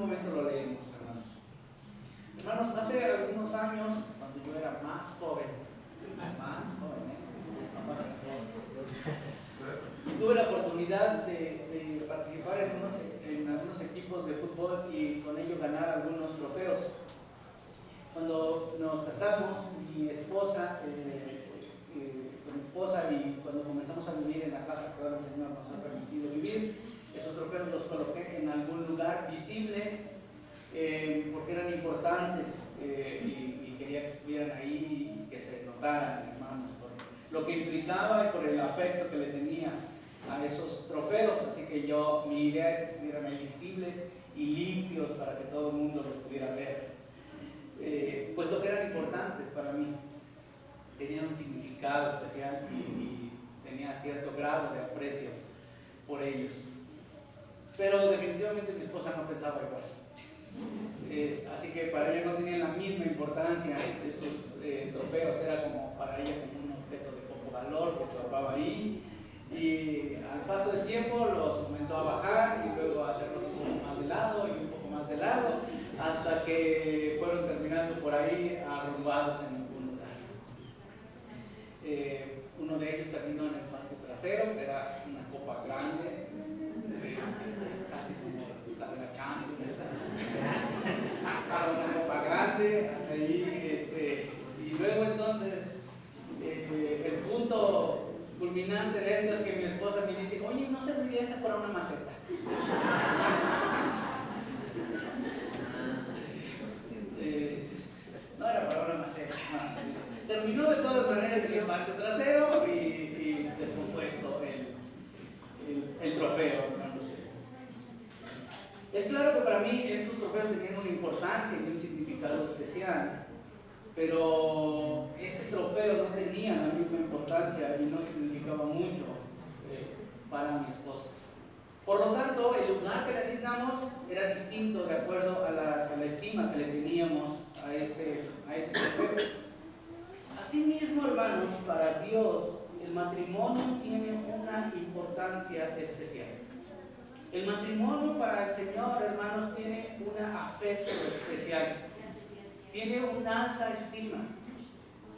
momento lo leemos, hermanos. Hermanos, hace algunos años, cuando yo era más joven, tuve la oportunidad de participar en algunos equipos de fútbol y con ello ganar algunos trofeos. Cuando nos casamos, mi esposa y cuando comenzamos a vivir en la casa que ahora el Señor nos ha permitido vivir, esos trofeos los coloqué en algún lugar visible porque eran importantes y quería que estuvieran ahí y que se notaran, hermanos, por lo que implicaba y por el afecto que le tenía a esos trofeos. Así que mi idea es que estuvieran ahí visibles y limpios para que todo el mundo los pudiera ver, puesto que eran importantes para mí, tenían un significado especial y tenía cierto grado de aprecio por ellos. Pero definitivamente mi esposa no pensaba igual. Así que para ella no tenían la misma importancia esos trofeos, era como para ella como un objeto de poco valor que estorbaba ahí. Y al paso del tiempo los comenzó a bajar y luego a hacerlos un poco más de lado y un poco más de lado, hasta que fueron terminando por ahí arrumbados en algún lugar. Uno de ellos terminó en el patio trasero, que era una copa grande, casi como la de la Champions, una copa grande, ahí, y luego entonces el punto culminante de esto es que mi esposa me dice: oye, ¿no serviría esa para una maceta? No era para una maceta. Terminó de todas maneras en el patio trasero y descompuesto el trofeo, hermanos. Es claro que para mí estos trofeos tenían una importancia y un significado especial, pero ese trofeo no tenía la misma importancia y no significaba mucho para mi esposa. Por lo tanto, el lugar que le asignamos era distinto de acuerdo a la estima que le teníamos a ese trofeo. Asimismo, hermanos, para Dios el matrimonio tiene una importancia especial. El matrimonio para el Señor, hermanos, tiene un afecto especial, tiene una alta estima.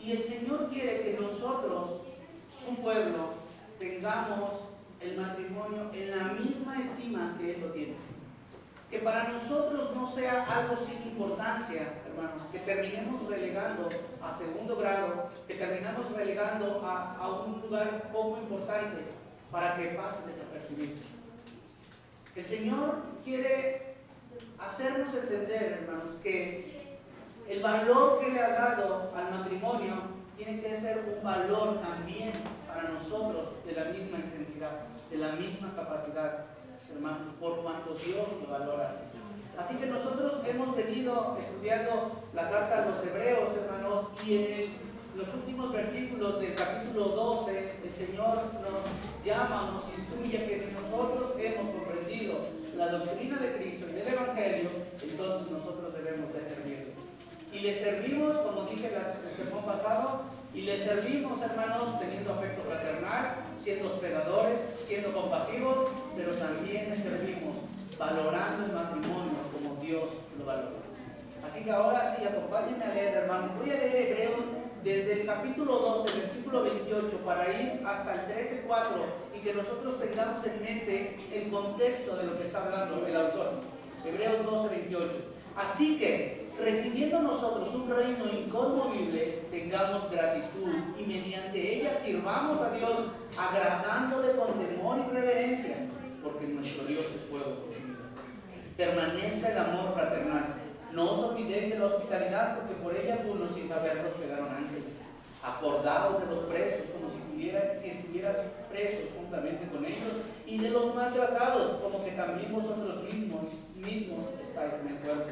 Y el Señor quiere que nosotros, su pueblo, tengamos el matrimonio en la misma estima que Él lo tiene. Que para nosotros no sea algo sin importancia, hermanos, que terminemos relegando a segundo grado, que terminemos relegando a un lugar poco importante para que pase desapercibido. El Señor quiere hacernos entender, hermanos, que el valor que le ha dado al matrimonio tiene que ser un valor también para nosotros de la misma intensidad, de la misma capacidad, hermanos, por cuanto Dios lo valora así. Así que nosotros hemos venido estudiando la carta a los Hebreos, hermanos, y en los últimos versículos del capítulo 12, el Señor nos llama, nos instruye que si nosotros hemos comprendido la doctrina de Cristo y del Evangelio, entonces nosotros debemos de servirle. Y le servimos, como dije el sermón pasado, y le servimos, hermanos, teniendo afecto fraternal, siendo hospedadores, siendo compasivos, pero también le servimos valorando el matrimonio como Dios lo valora. Así que ahora sí, acompáñenme a leer, hermanos. Voy a leer Hebreos desde el capítulo 12, versículo 28, para ir hasta el 13:4, y que nosotros tengamos en mente el contexto de lo que está hablando el autor. Hebreos 12, 28. Así que, recibiendo nosotros un reino inconmovible, tengamos gratitud y mediante ella sirvamos a Dios, agradándole con temor y reverencia, porque nuestro Dios es fuego consumido. Permanezca el amor fraternal. No os olvidéis de la hospitalidad, porque por ella algunos sin saberlo hospedaron ángeles. Acordaos de los presos, como si estuvieras presos juntamente con ellos, y de los maltratados, como que también vosotros mismos estáis en el cuerpo.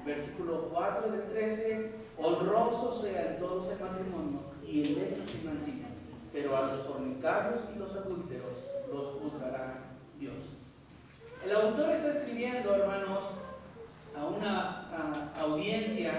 Versículo 4 del 13: honroso sea en todos el matrimonio y el lecho sin mancilla, pero a los fornicarios y los adúlteros los juzgará Dios. El autor está escribiendo, hermanos, a una audiencia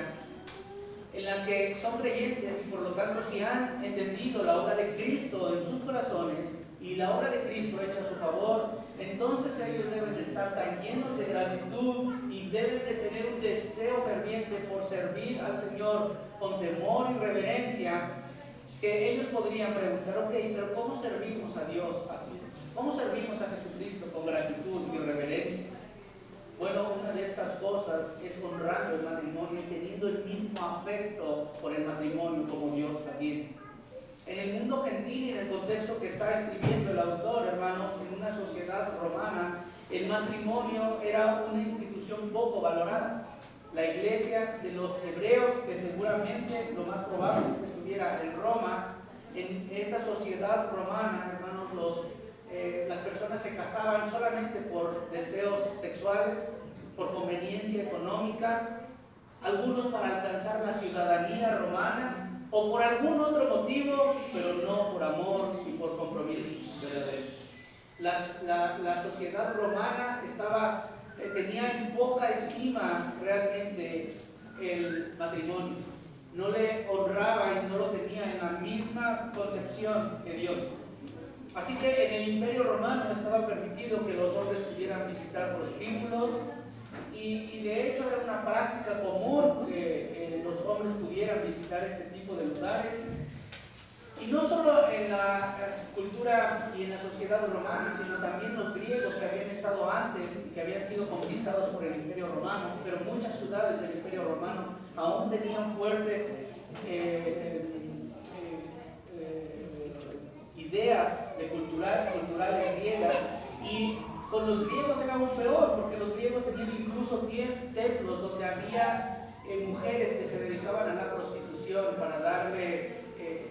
en la que son creyentes y por lo tanto si han entendido la obra de Cristo en sus corazones y la obra de Cristo hecha a su favor, entonces ellos deben de estar tan llenos de gratitud y deben de tener un deseo ferviente por servir al Señor con temor y reverencia, que ellos podrían preguntar, ok, pero ¿cómo servimos a Dios así? ¿Cómo servimos a Jesucristo con gratitud y reverencia? Bueno, una de estas cosas es honrando el matrimonio y teniendo el mismo afecto por el matrimonio como Dios la tiene. En el mundo gentil y en el contexto que está escribiendo el autor, hermanos, en una sociedad romana, el matrimonio era una institución poco valorada. La iglesia de los hebreos, que seguramente lo más probable es que estuviera en Roma, en esta sociedad romana, hermanos, las personas se casaban solamente por deseos sexuales, por conveniencia económica, algunos para alcanzar la ciudadanía romana o por algún otro motivo, pero no por amor y por compromiso verdadero. La sociedad romana tenía en poca estima realmente el matrimonio, no le honraba y no lo tenía en la misma concepción que Dios. Así que en el Imperio Romano estaba permitido que los hombres pudieran visitar prostíbulos y de hecho era una práctica común que los hombres pudieran visitar este tipo de lugares. Y no solo en la cultura y en la sociedad romana, sino también los griegos que habían estado antes y que habían sido conquistados por el Imperio Romano, pero muchas ciudades del Imperio Romano aún tenían fuertes ideas culturales griegas, y con los griegos era aún peor, porque los griegos tenían incluso templos donde había mujeres que se dedicaban a la prostitución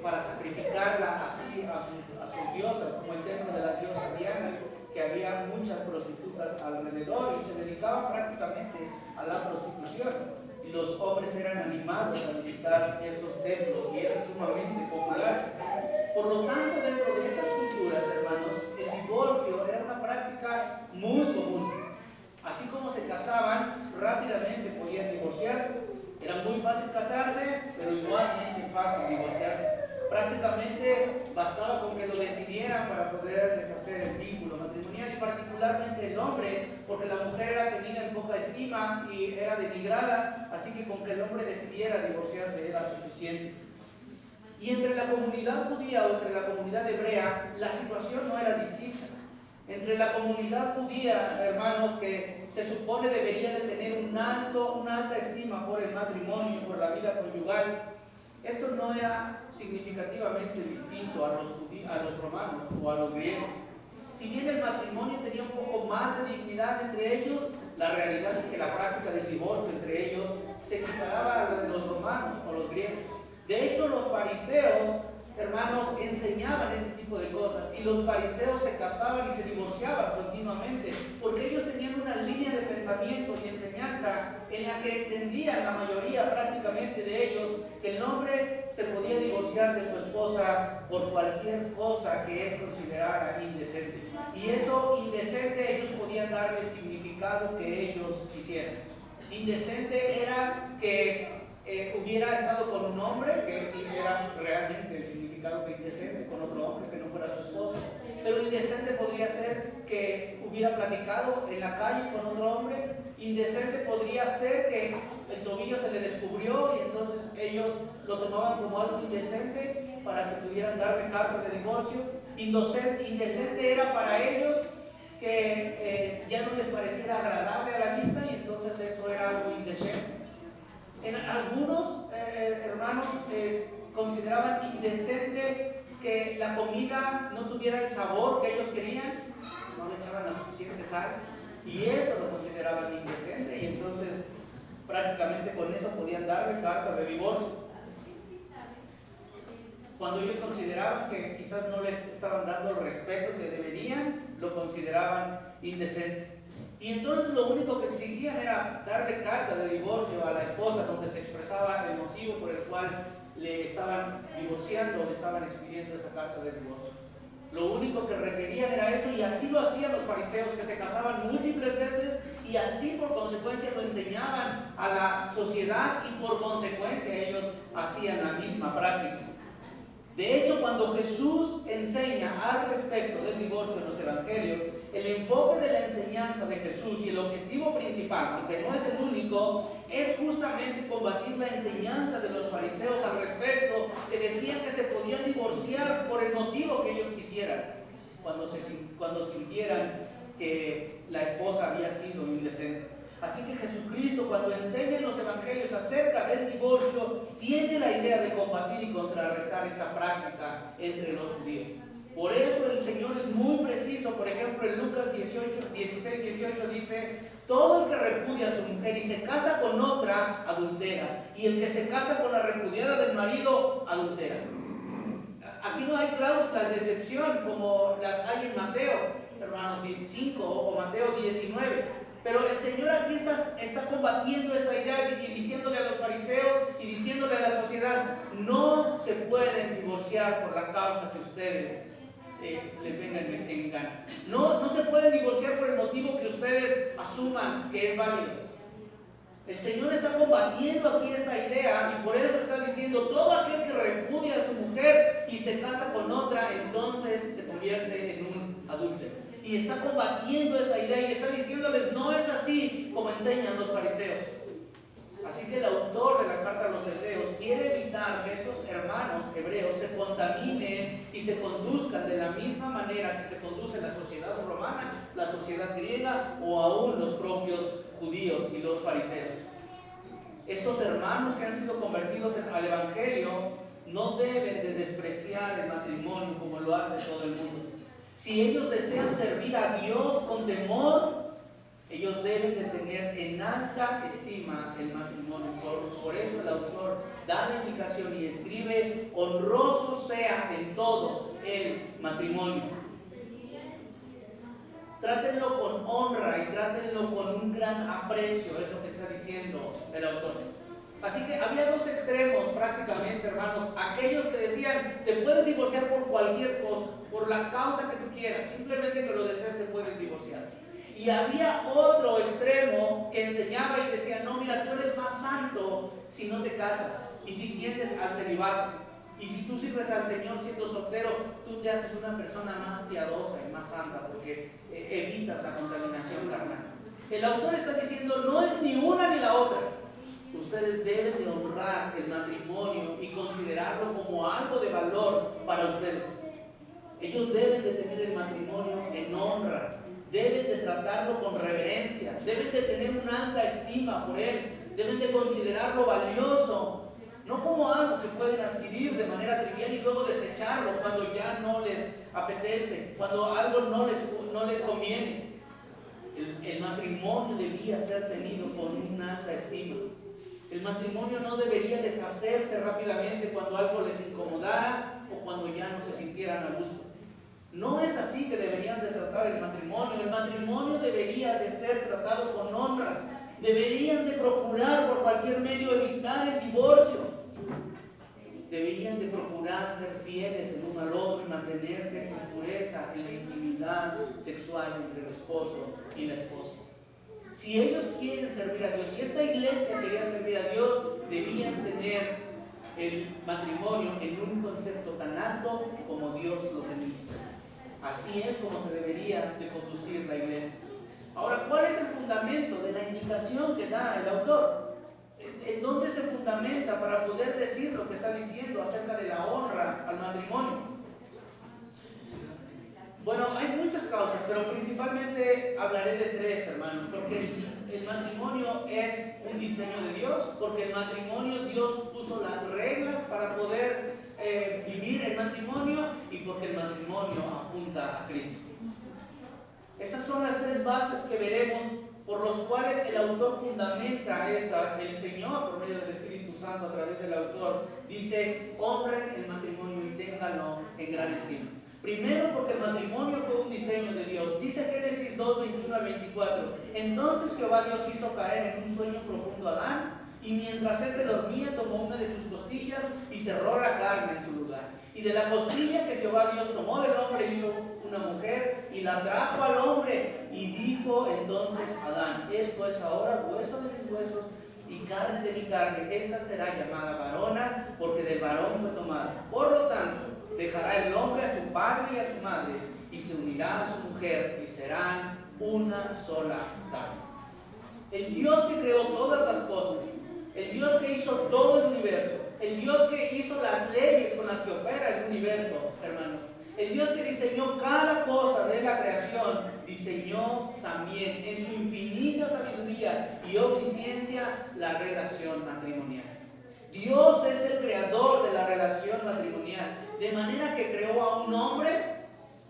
para sacrificarla así a sus diosas, como el templo de la diosa Diana, que había muchas prostitutas alrededor y se dedicaban prácticamente a la prostitución. Y los hombres eran animados a visitar esos templos y eran sumamente populares. Por lo tanto, dentro de esas culturas, hermanos, el divorcio era una práctica muy común. Así como se casaban, rápidamente podían divorciarse. Era muy fácil casarse, pero igualmente fácil divorciarse. Prácticamente bastaba con que lo decidieran para poder deshacer el vínculo matrimonial, y particularmente el hombre, porque la mujer era tenida en poca estima y era denigrada, así que con que el hombre decidiera divorciarse era suficiente. Y entre la comunidad judía o entre la comunidad hebrea, la situación no era distinta. Entre la comunidad judía, hermanos, que se supone debería de tener una alta estima por el matrimonio, por la vida conyugal, esto no era significativamente distinto a los romanos o a los griegos. Si bien el matrimonio tenía un poco más de dignidad entre ellos, la realidad es que la práctica del divorcio entre ellos se equiparaba a la de los romanos o los griegos. De hecho, los fariseos, hermanos, enseñaban este tipo de cosas, y los fariseos se casaban y se divorciaban continuamente, porque ellos tenían una línea de pensamiento y enseñanza en la que entendían la mayoría prácticamente de ellos que el hombre se podía divorciar de su esposa por cualquier cosa que él considerara indecente, y eso indecente ellos podían darle el significado que ellos quisieran. Indecente era que hubiera estado con un hombre, que sí era realmente el significado de indecente, con otro hombre que no fuera su esposo. Pero indecente podría ser que hubiera platicado en la calle con otro hombre. Indecente podría ser que el tobillo se le descubrió y entonces ellos lo tomaban como algo indecente para que pudieran darle carta de divorcio. Indecente era para ellos que ya no les pareciera agradable a la vista, y entonces eso era algo indecente. En algunos hermanos consideraban indecente que la comida no tuviera el sabor que ellos querían, no le echaban la suficiente sal, y eso lo consideraban indecente, y entonces prácticamente con eso podían darle carta de divorcio. Cuando ellos consideraban que quizás no les estaban dando el respeto que deberían, lo consideraban indecente. Y entonces lo único que exigían era darle carta de divorcio a la esposa, donde se expresaba el motivo por el cual le estaban divorciando o le estaban expidiendo esa carta de divorcio. Lo único que requerían era eso, y así lo hacían los fariseos, que se casaban múltiples veces, y así por consecuencia lo enseñaban a la sociedad, y por consecuencia ellos hacían la misma práctica. De hecho, cuando Jesús enseña al respecto del divorcio en los evangelios, el enfoque de la enseñanza de Jesús y el objetivo principal, aunque no es el único, es justamente combatir la enseñanza de los fariseos al respecto, que decían que se podían divorciar por el motivo que ellos quisieran, cuando sintieran que la esposa había sido indecente. Así que Jesucristo, cuando enseña en los evangelios acerca del divorcio, tiene la idea de combatir y contrarrestar esta práctica entre los judíos. Por eso el Señor es muy preciso. Por ejemplo, en Lucas 16:18 dice: todo el que repudia a su mujer y se casa con otra, adultera, y el que se casa con la repudiada del marido, adultera. Aquí no hay cláusulas de excepción como las hay en Mateo, hermanos, 5 o Mateo 19. Pero el Señor aquí está combatiendo esta idea y diciéndole a los fariseos y diciéndole a la sociedad: no se pueden divorciar por la causa que ustedes les vengan en gana. No se pueden divorciar por el motivo que ustedes asuman que es válido. El Señor está combatiendo aquí esta idea y por eso está diciendo: todo aquel que repudia a su mujer y se casa con otra, entonces se convierte en un adúltero. Y está combatiendo esta idea y está diciéndoles: no es así como enseñan los fariseos. Así que el autor de la carta a los hebreos quiere evitar que estos hermanos hebreos se contaminen y se conduzcan de la misma manera que se conduce la sociedad romana, la sociedad griega o aún los propios judíos y los fariseos. Estos hermanos que han sido convertidos al evangelio no deben de despreciar el matrimonio como lo hace todo el mundo. Si ellos desean servir a Dios con temor, ellos deben de tener en alta estima el matrimonio. Por eso el autor da la indicación y escribe: honroso sea en todos el matrimonio. Trátenlo con honra y trátenlo con un gran aprecio, es lo que está diciendo el autor. Así que había dos extremos prácticamente, hermanos. Aquellos que decían: te puedes divorciar por cualquier cosa, por la causa que tú quieras, simplemente que lo desees te puedes divorciar. Y había otro extremo que enseñaba y decía: no, mira, tú eres más santo si no te casas y si tiendes al celibato. Y si tú sirves al Señor siendo soltero, tú te haces una persona más piadosa y más santa porque evitas la contaminación carnal. El autor está diciendo: no es ni una ni la otra. Ustedes deben de honrar el matrimonio y considerarlo como algo de valor para ustedes. Ellos deben de tener el matrimonio en honra, deben de tratarlo con reverencia, deben de tener una alta estima por él, deben de considerarlo valioso, no como algo que pueden adquirir de manera trivial y luego desecharlo cuando ya no les apetece, cuando algo no les conviene. El matrimonio debía ser tenido con una alta estima. El matrimonio no debería deshacerse rápidamente cuando algo les incomodara o cuando ya no se sintieran a gusto. No es así que deberían de tratar el matrimonio. El matrimonio debería de ser tratado con honra. Deberían de procurar por cualquier medio evitar el divorcio. Deberían de procurar ser fieles el uno al otro y mantenerse con pureza en la intimidad sexual entre el esposo y la esposa. Si ellos quieren servir a Dios, si esta iglesia quería servir a Dios, debían tener el matrimonio en un concepto tan alto como Dios lo tenía. Así es como se debería de conducir la iglesia. Ahora, ¿cuál es el fundamento de la indicación que da el autor? ¿En dónde se fundamenta para poder decir lo que está diciendo acerca de la honra al matrimonio? Bueno, hay muchas causas, pero principalmente hablaré de tres, hermanos, porque el matrimonio es un diseño de Dios, porque el matrimonio Dios puso las reglas para poder vivir el matrimonio y porque el matrimonio apunta a Cristo. Esas son las tres bases que veremos por los cuales el autor fundamenta el Señor por medio del Espíritu Santo a través del autor. Dice: honren el matrimonio y ténganlo en gran estima. Primero, porque el matrimonio fue un diseño de Dios. Dice Génesis 2, 21 al 24. Entonces Jehová Dios hizo caer en un sueño profundo a Adán, y mientras éste dormía tomó una de sus costillas y cerró la carne en su lugar. Y de la costilla que Jehová Dios tomó del hombre hizo una mujer y la trajo al hombre. Y dijo entonces Adán: esto es ahora hueso de mis huesos y carne de mi carne. Esta será llamada varona, porque del varón fue tomada. Por lo tanto, dejará el hombre a su padre y a su madre, y se unirá a su mujer y serán una sola carne. El Dios que creó todas las cosas, el Dios que hizo todo el universo, el Dios que hizo las leyes con las que opera el universo, hermanos, el Dios que diseñó cada cosa de la creación, diseñó también en su infinita sabiduría y omnisciencia la relación matrimonial. Dios es el creador de la relación matrimonial, de manera que creó a un hombre,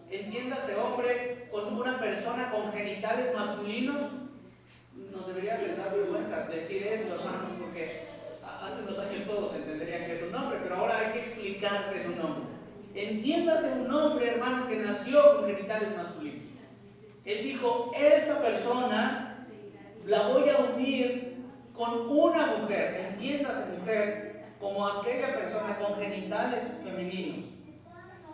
entiéndase hombre, con una persona con genitales masculinos. Nos debería de dar vergüenza decir eso, hermanos, porque hace unos años todos entenderían que es un hombre, pero ahora hay que explicar que es un hombre. Entiéndase un hombre, hermano, que nació con genitales masculinos. Él dijo, esta persona la voy a unir con una mujer, entiéndase mujer, como aquella persona con genitales femeninos.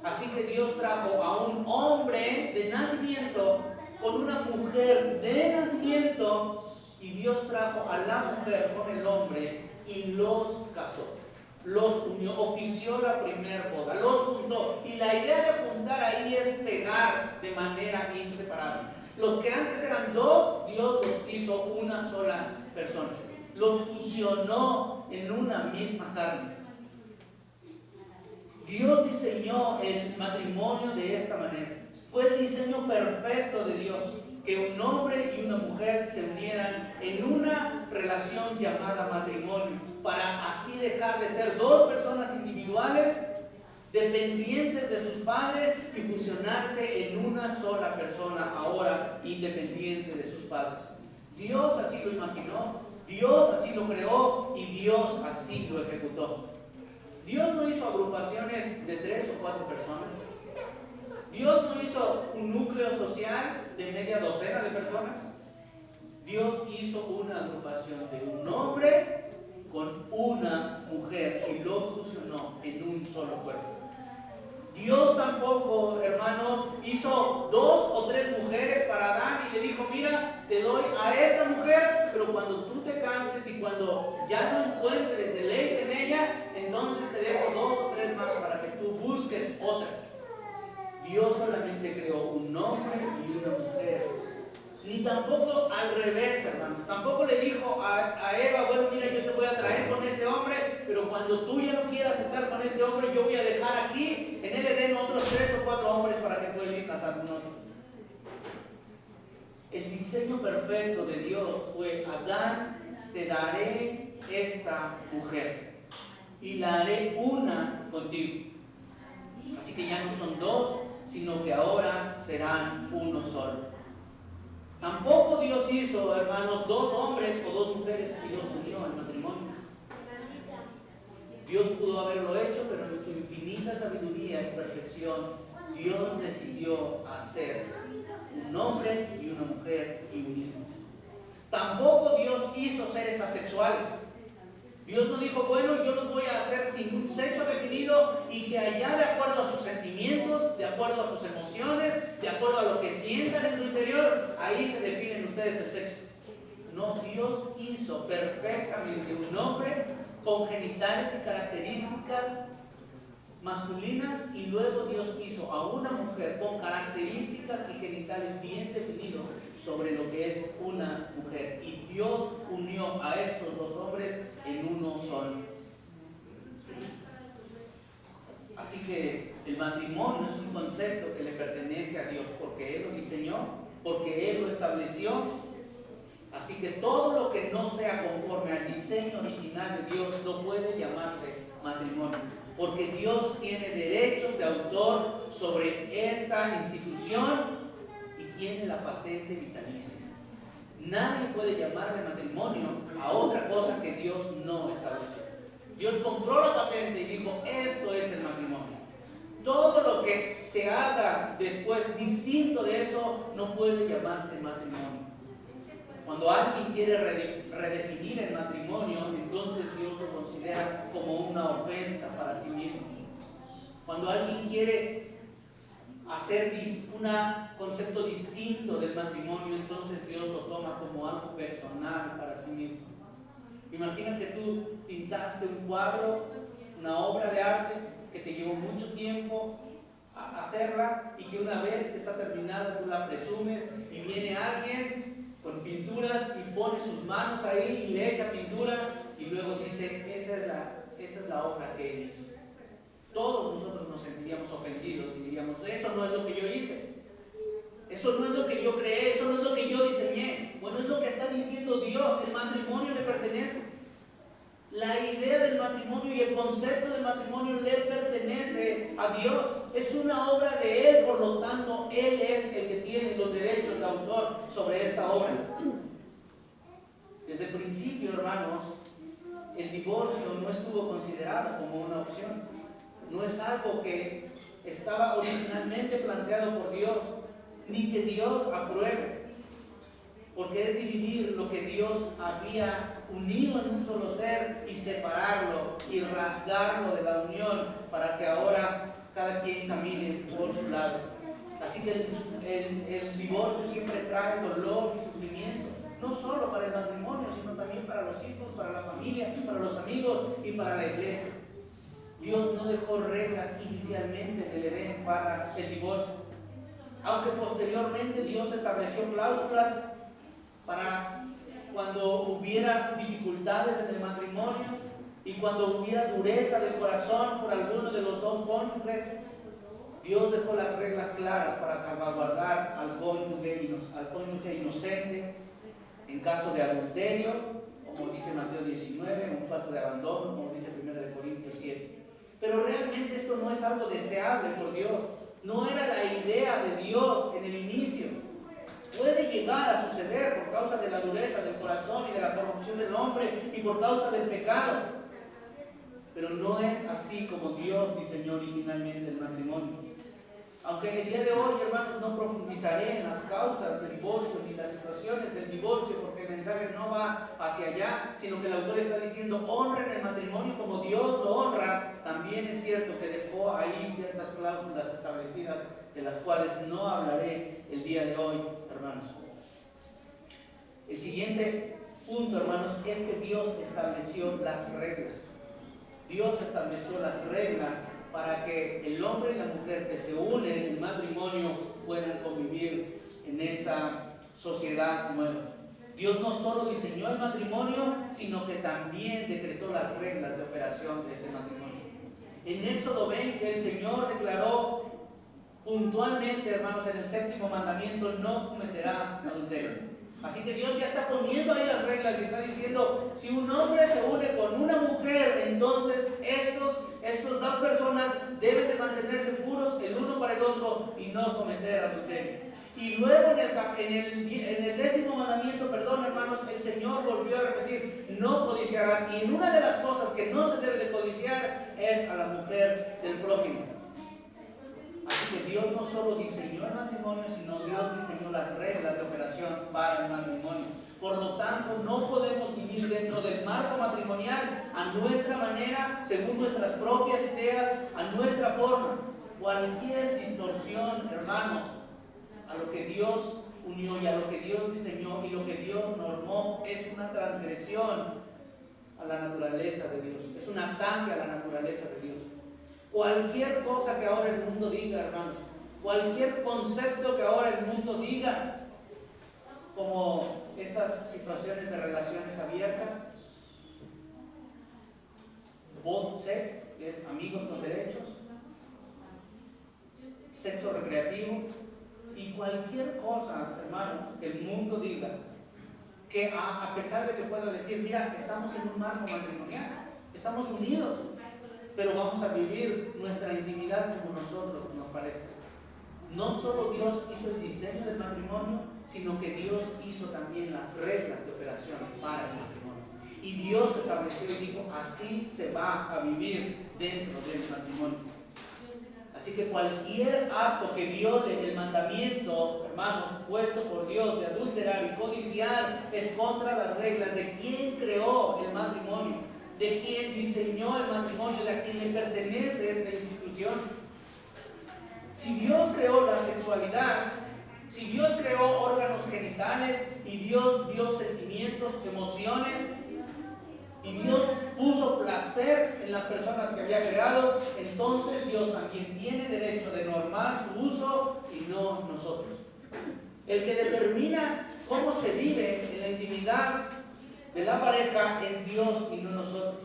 Así que Dios trajo a un hombre de nacimiento con una mujer de nacimiento, y Dios trajo a la mujer con el hombre y los casó. Los unió, ofició la primera boda, los juntó. Y la idea de juntar ahí es pegar de manera inseparable. Los que antes eran dos, Dios los hizo una sola persona. Los fusionó en una misma carne. Dios diseñó el matrimonio de esta manera. Fue el diseño perfecto de Dios, que un hombre y una mujer se unieran en una relación llamada matrimonio, para así dejar de ser dos personas individuales, dependientes de sus padres, y fusionarse en una sola persona, ahora independiente de sus padres. Dios así lo imaginó, Dios así lo creó y Dios así lo ejecutó. Dios no hizo agrupaciones de 3 o 4 personas. Dios no hizo un núcleo social de media docena de personas. Dios hizo una agrupación de un hombre con una mujer y los fusionó en un solo cuerpo. Dios tampoco, hermanos, hizo 2 o 3 mujeres para Adán y le dijo, mira, te doy a esta mujer, pero cuando tú te canses y cuando ya no encuentres deleite en ella, entonces te dejo 2 o 3 más para que tú busques otra. Dios solamente creó un hombre y una mujer. Ni tampoco al revés, hermanos. Tampoco le dijo a Eva, bueno, mira, yo te voy a traer con este hombre, pero cuando tú ya no quieras estar con este hombre, yo voy a dejar aquí en el Edén otros 3 o 4 hombres para que tú elijas a algún otro. El diseño perfecto de Dios fue, Adán, te daré esta mujer y la haré una contigo. Así que ya no son 2, sino que ahora serán uno solo. Tampoco Dios hizo, hermanos, 2 hombres o 2 mujeres y los unió en matrimonio. Dios pudo haberlo hecho, pero en su infinita sabiduría y perfección, Dios decidió hacer un hombre y una mujer y unirlos. Tampoco Dios hizo seres asexuales. Dios no dijo, bueno, yo los voy a hacer sin un sexo definido y que allá, de acuerdo a sus sentimientos, de acuerdo a sus emociones, de acuerdo a lo que sientan en su interior, ahí se definen ustedes el sexo. No, Dios hizo perfectamente un hombre con genitales y características masculinas, y luego Dios hizo a una mujer con características y genitales bien definidos sobre lo que es una mujer, y Dios unió a estos 2 hombres en uno solo. Así que el matrimonio es un concepto que le pertenece a Dios, porque Él lo diseñó, porque Él lo estableció. Así que todo lo que no sea conforme al diseño original de Dios no puede llamarse matrimonio, porque Dios tiene derechos de autor sobre esta institución y tiene la patente vitalicia. Nadie puede llamarle matrimonio a otra cosa que Dios no estableció. Dios compró la patente y dijo, esto es el matrimonio. Todo lo que se haga después distinto de eso no puede llamarse matrimonio. Cuando alguien quiere redefinir el matrimonio, entonces Dios lo considera como una ofensa para sí mismo. Cuando alguien quiere hacer un concepto distinto del matrimonio, entonces Dios lo toma como algo personal para sí mismo. Imagina que tú pintaste un cuadro, una obra de arte que te llevó mucho tiempo hacerla y que una vez que está terminada tú la presumes y viene alguien con pinturas y pone sus manos ahí y le echa pintura y luego dice, esa es la obra que él hizo. Todos nosotros nos sentiríamos ofendidos y diríamos, eso no es lo que yo hice, eso no es lo que yo creé, eso no es lo que yo diseñé. Bueno, es lo que está diciendo Dios, el matrimonio le pertenece. La idea del matrimonio y el concepto del matrimonio le pertenece a Dios. Es una obra de Él, por lo tanto, Él es el que tiene los derechos de autor sobre esta obra. Desde el principio, hermanos, el divorcio no estuvo considerado como una opción. No es algo que estaba originalmente planteado por Dios, ni que Dios apruebe. Porque es dividir lo que Dios había unido en un solo ser y separarlo y rasgarlo de la unión para que ahora cada quien camine por su lado. Así que el divorcio siempre trae dolor y sufrimiento, no solo para el matrimonio, sino también para los hijos, para la familia, para los amigos y para la iglesia. Dios no dejó reglas inicialmente en el Edén para el divorcio, aunque posteriormente Dios estableció cláusulas para cuando hubiera dificultades en el matrimonio y cuando hubiera dureza de corazón por alguno de los dos cónyuges. Dios dejó las reglas claras para salvaguardar al cónyuge inocente en caso de adulterio, como dice Mateo 19, o en caso de abandono, como dice 1 Corintios 7. Pero realmente esto no es algo deseable por Dios. No era la idea de Dios en el inicio. Puede llegar a suceder por causa de la dureza del corazón y de la corrupción del hombre y por causa del pecado. Pero no es así como Dios diseñó originalmente el matrimonio. Aunque el día de hoy, hermanos, no profundizaré en las causas del divorcio ni las situaciones del divorcio, porque el mensaje no va hacia allá, sino que el autor está diciendo, honren el matrimonio como Dios lo honra. También es cierto que dejó ahí ciertas cláusulas establecidas, de las cuales no hablaré el día de hoy, hermanos. El siguiente punto, hermanos, es que Dios estableció las reglas. Dios estableció las reglas para que el hombre y la mujer que se unen en el matrimonio puedan convivir en esta sociedad nueva. Dios no solo diseñó el matrimonio, sino que también decretó las reglas de operación de ese matrimonio. En Éxodo 20 el Señor declaró puntualmente, hermanos, en el 7º mandamiento, no cometerás adulterio. Así que Dios ya está poniendo ahí las reglas y está diciendo, si un hombre se une con una mujer, entonces estos dos personas deben de mantenerse puros el uno para el otro y no cometer adulterio. Y luego en el 10º mandamiento, hermanos, el Señor volvió a repetir, no codiciarás. Y en una de las cosas que no se debe de codiciar es a la mujer del prójimo. Así que Dios no solo diseñó el matrimonio, sino Dios diseñó las reglas de operación para el matrimonio. Por lo tanto, no podemos vivir dentro del marco matrimonial a nuestra manera, según nuestras propias ideas, a nuestra forma. Cualquier distorsión, hermanos, a lo que Dios unió y a lo que Dios diseñó y lo que Dios normó, es una transgresión a la naturaleza de Dios. Es un ataque a la naturaleza de Dios. Cualquier cosa que ahora el mundo diga, hermanos, cualquier concepto que ahora el mundo diga, como estas situaciones de relaciones abiertas, both sex, que es amigos con derechos, sexo recreativo, y cualquier cosa, hermanos, que el mundo diga, que a pesar de que pueda decir, mira, estamos en un marco matrimonial, estamos unidos, pero vamos a vivir nuestra intimidad como nosotros nos parezca. No solo Dios hizo el diseño del matrimonio, sino que Dios hizo también las reglas de operación para el matrimonio. Y Dios estableció y dijo, así se va a vivir dentro del matrimonio. Así que cualquier acto que viole el mandamiento, hermanos, puesto por Dios de adulterar y codiciar, es contra las reglas de quien creó el matrimonio, de quien diseñó el matrimonio, de a quien le pertenece esta institución. Si Dios creó la sexualidad, si Dios creó órganos genitales y Dios dio sentimientos, emociones, y Dios puso placer en las personas que había creado, entonces Dios también tiene derecho de normar su uso y no nosotros. El que determina cómo se vive en la intimidad de la pareja es Dios y no nosotros.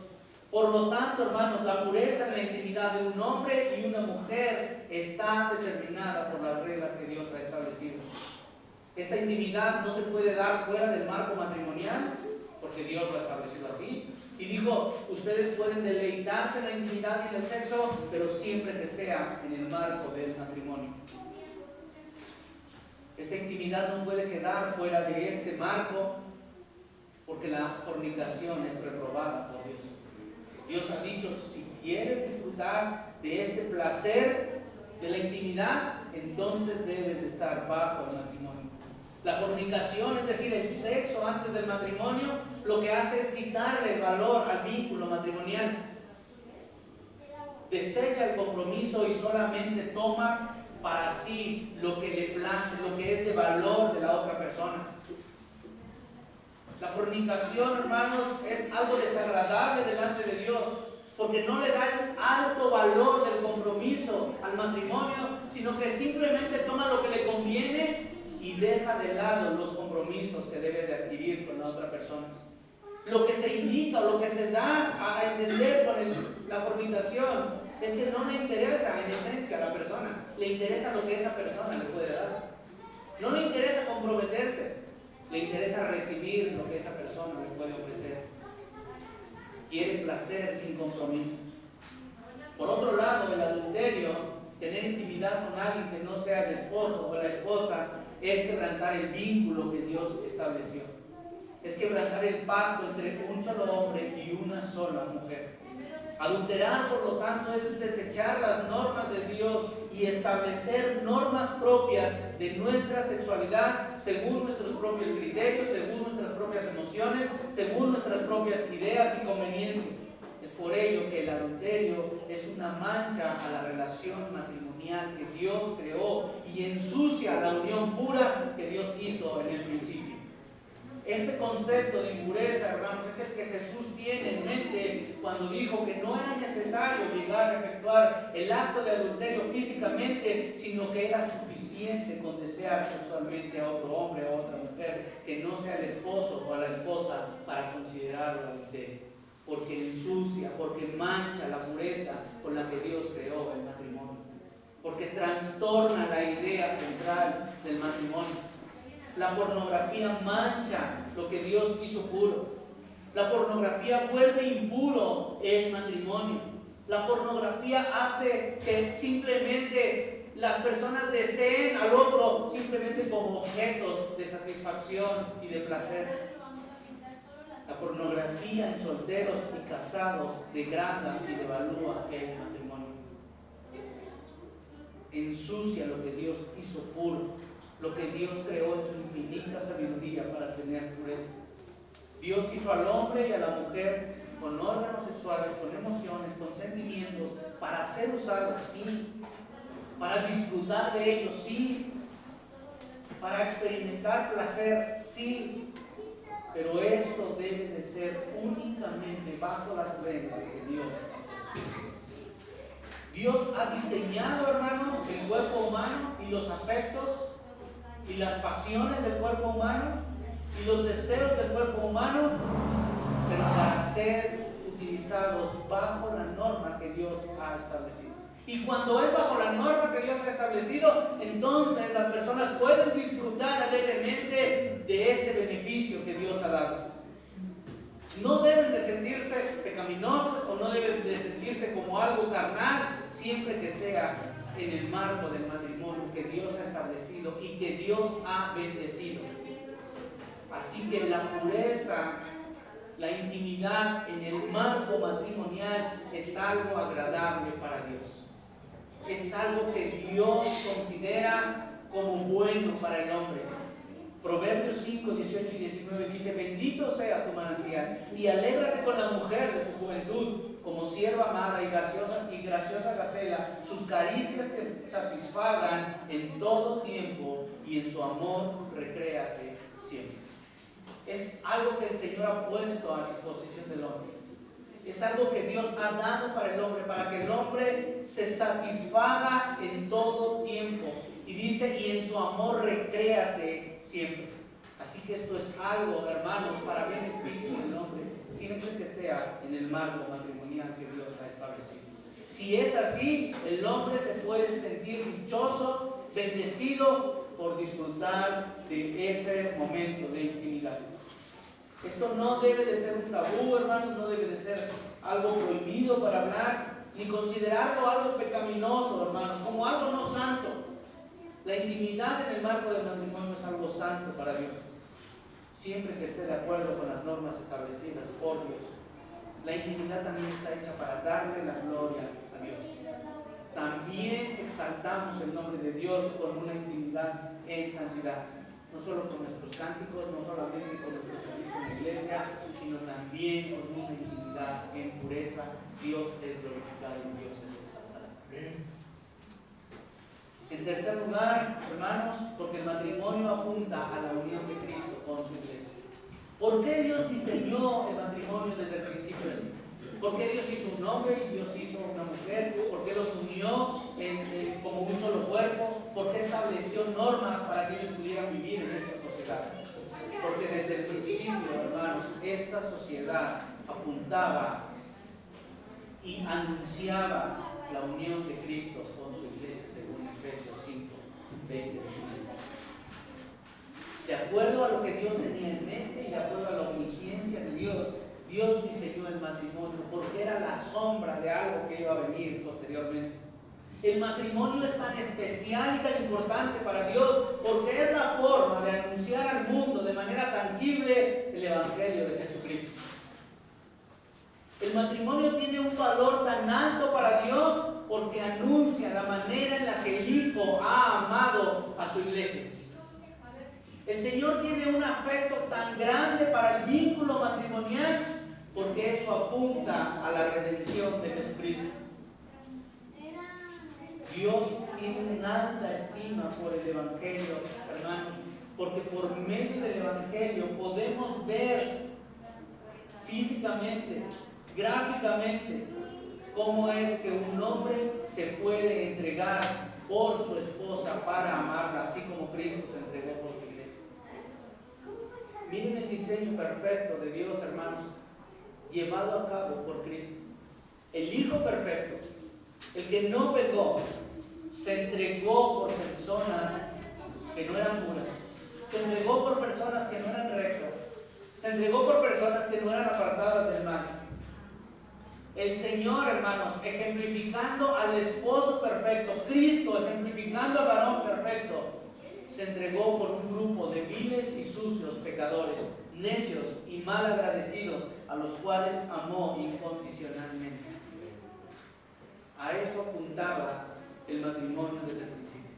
Por lo tanto, hermanos, la pureza en la intimidad de un hombre y una mujer está determinada por las reglas que Dios ha establecido. Esta intimidad no se puede dar fuera del marco matrimonial, porque Dios lo ha establecido así. Y dijo, ustedes pueden deleitarse en la intimidad y en el sexo, pero siempre que sea en el marco del matrimonio. Esta intimidad no puede quedar fuera de este marco, porque la fornicación es reprobada por Dios. Dios ha dicho, si quieres disfrutar de este placer de la intimidad, entonces debes de estar bajo el matrimonio. La fornicación, es decir, el sexo antes del matrimonio, lo que hace es quitarle valor al vínculo matrimonial. Desecha el compromiso y solamente toma para sí lo que le place, lo que es de valor de la otra persona. La fornicación, hermanos, es algo desagradable delante de Dios, porque no le da el alto valor del compromiso al matrimonio, sino que simplemente toma lo que le conviene y deja de lado los compromisos que debe de adquirir con la otra persona. Lo que se indica o lo que se da a entender con la fornicación es que no le interesa en esencia a la persona, le interesa lo que esa persona le puede dar. No le interesa comprometerse, le interesa recibir lo que esa persona le puede ofrecer. Quiere placer sin compromiso. Por otro lado, el adulterio, tener intimidad con alguien que no sea el esposo o la esposa, es quebrantar el vínculo que Dios estableció. Es quebrantar el pacto entre un solo hombre y una sola mujer. Adulterar, por lo tanto, es desechar las normas de Dios y establecer normas propias de nuestra sexualidad según nuestros propios criterios, según nuestras propias emociones, según nuestras propias ideas y conveniencias. Es por ello que el adulterio es una mancha a la relación matrimonial que Dios creó y ensucia la unión pura que Dios hizo en el principio. Este concepto de impureza, hermanos, es el que Jesús tiene en mente cuando dijo que no era necesario llegar a efectuar el acto de adulterio físicamente, sino que era suficiente con desear sexualmente a otro hombre o a otra mujer que no sea el esposo o la esposa para considerarlo adulterio, porque ensucia, porque mancha la pureza con la que Dios creó el matrimonio, porque trastorna la idea central del matrimonio. La pornografía mancha lo que Dios hizo puro. La pornografía vuelve impuro el matrimonio. La pornografía hace que simplemente las personas deseen al otro simplemente como objetos de satisfacción y de placer. La pornografía en solteros y casados degrada y devalúa el matrimonio. Ensucia lo que Dios hizo puro, lo que Dios creó en su infinita sabiduría para tener pureza. Dios hizo al hombre y a la mujer con órganos sexuales, con emociones, con sentimientos, para ser usados, sí, para disfrutar de ellos, sí, para experimentar placer, sí, pero esto debe de ser únicamente bajo las reglas que Dios ha puesto. Dios ha diseñado, hermanos, el cuerpo humano y los afectos y las pasiones del cuerpo humano y los deseos del cuerpo humano, pero para ser utilizados bajo la norma que Dios ha establecido. Y cuando es bajo la norma que Dios ha establecido, entonces las personas pueden disfrutar alegremente de este beneficio que Dios ha dado. No deben de sentirse pecaminosos o no deben de sentirse como algo carnal, siempre que sea en el marco del matrimonio que Dios ha establecido y que Dios ha bendecido. Así que la pureza, la intimidad en el marco matrimonial es algo agradable para Dios. Es algo que Dios considera como bueno para el hombre. Proverbios 5, 18 y 19 dice: bendito sea tu manantial y alégrate con la mujer de tu juventud, como sierva amada y graciosa gacela, sus caricias te satisfagan en todo tiempo y en su amor recréate siempre. es algo que el Señor ha puesto a disposición del hombre. Es algo que Dios ha dado para el hombre, para que el hombre se satisfaga en todo tiempo. Y dice, y en su amor recréate siempre. Así que esto es algo, hermanos, para beneficio del hombre, siempre que sea en el marco matrimonial que Dios ha establecido. Si es así, el hombre se puede sentir dichoso, bendecido por disfrutar de ese momento de intimidad. Esto no debe de ser un tabú, hermanos, no debe de ser algo prohibido para hablar, ni considerarlo algo pecaminoso, hermanos, como algo no santo. La intimidad en el marco del matrimonio es algo santo para Dios, siempre que esté de acuerdo con las normas establecidas por Dios. La intimidad también está hecha para darle la gloria a Dios. También exaltamos el nombre de Dios con una intimidad en santidad, no solo con nuestros cánticos, no solamente con nuestro servicio en la iglesia, sino también con una intimidad en pureza. Dios es glorificado y Dios es exaltado. En tercer lugar, hermanos, porque el matrimonio apunta a la unión de Cristo con su iglesia. ¿Por qué Dios diseñó el matrimonio desde el principio? ¿Por qué Dios hizo un hombre y Dios hizo una mujer? ¿Por qué los unió como un solo cuerpo? ¿Por qué estableció normas para que ellos pudieran vivir en esta sociedad? Porque desde el principio, hermanos, esta sociedad apuntaba y anunciaba la unión de Cristo con su iglesia, según Efesios 5, 20. De acuerdo a lo que Dios tenía en mente y de acuerdo a la omnisciencia de Dios, Dios diseñó el matrimonio porque era la sombra de algo que iba a venir posteriormente. El matrimonio es tan especial y tan importante para Dios porque es la forma de anunciar al mundo de manera tangible el Evangelio de Jesucristo. El matrimonio tiene un valor tan alto para Dios porque anuncia la manera en la que el Hijo ha amado a su iglesia. El Señor tiene un afecto tan grande para el vínculo matrimonial porque eso apunta a la redención de Jesucristo. Dios tiene una alta estima por el Evangelio, hermanos, porque por medio del Evangelio podemos ver físicamente, gráficamente, cómo es que un hombre se puede entregar por su esposa para amarla, así como Cristo se entregó por su iglesia. Miren el diseño perfecto de Dios, hermanos, llevado a cabo por Cristo. El Hijo perfecto, el que no pecó, se entregó por personas que no eran puras, se entregó por personas que no eran rectas, se entregó por personas que no eran apartadas del mal. El Señor, hermanos, ejemplificando al esposo perfecto, Cristo ejemplificando al varón perfecto, se entregó por un grupo de viles y sucios pecadores, necios y mal agradecidos, a los cuales amó incondicionalmente. A eso apuntaba el matrimonio desde el principio.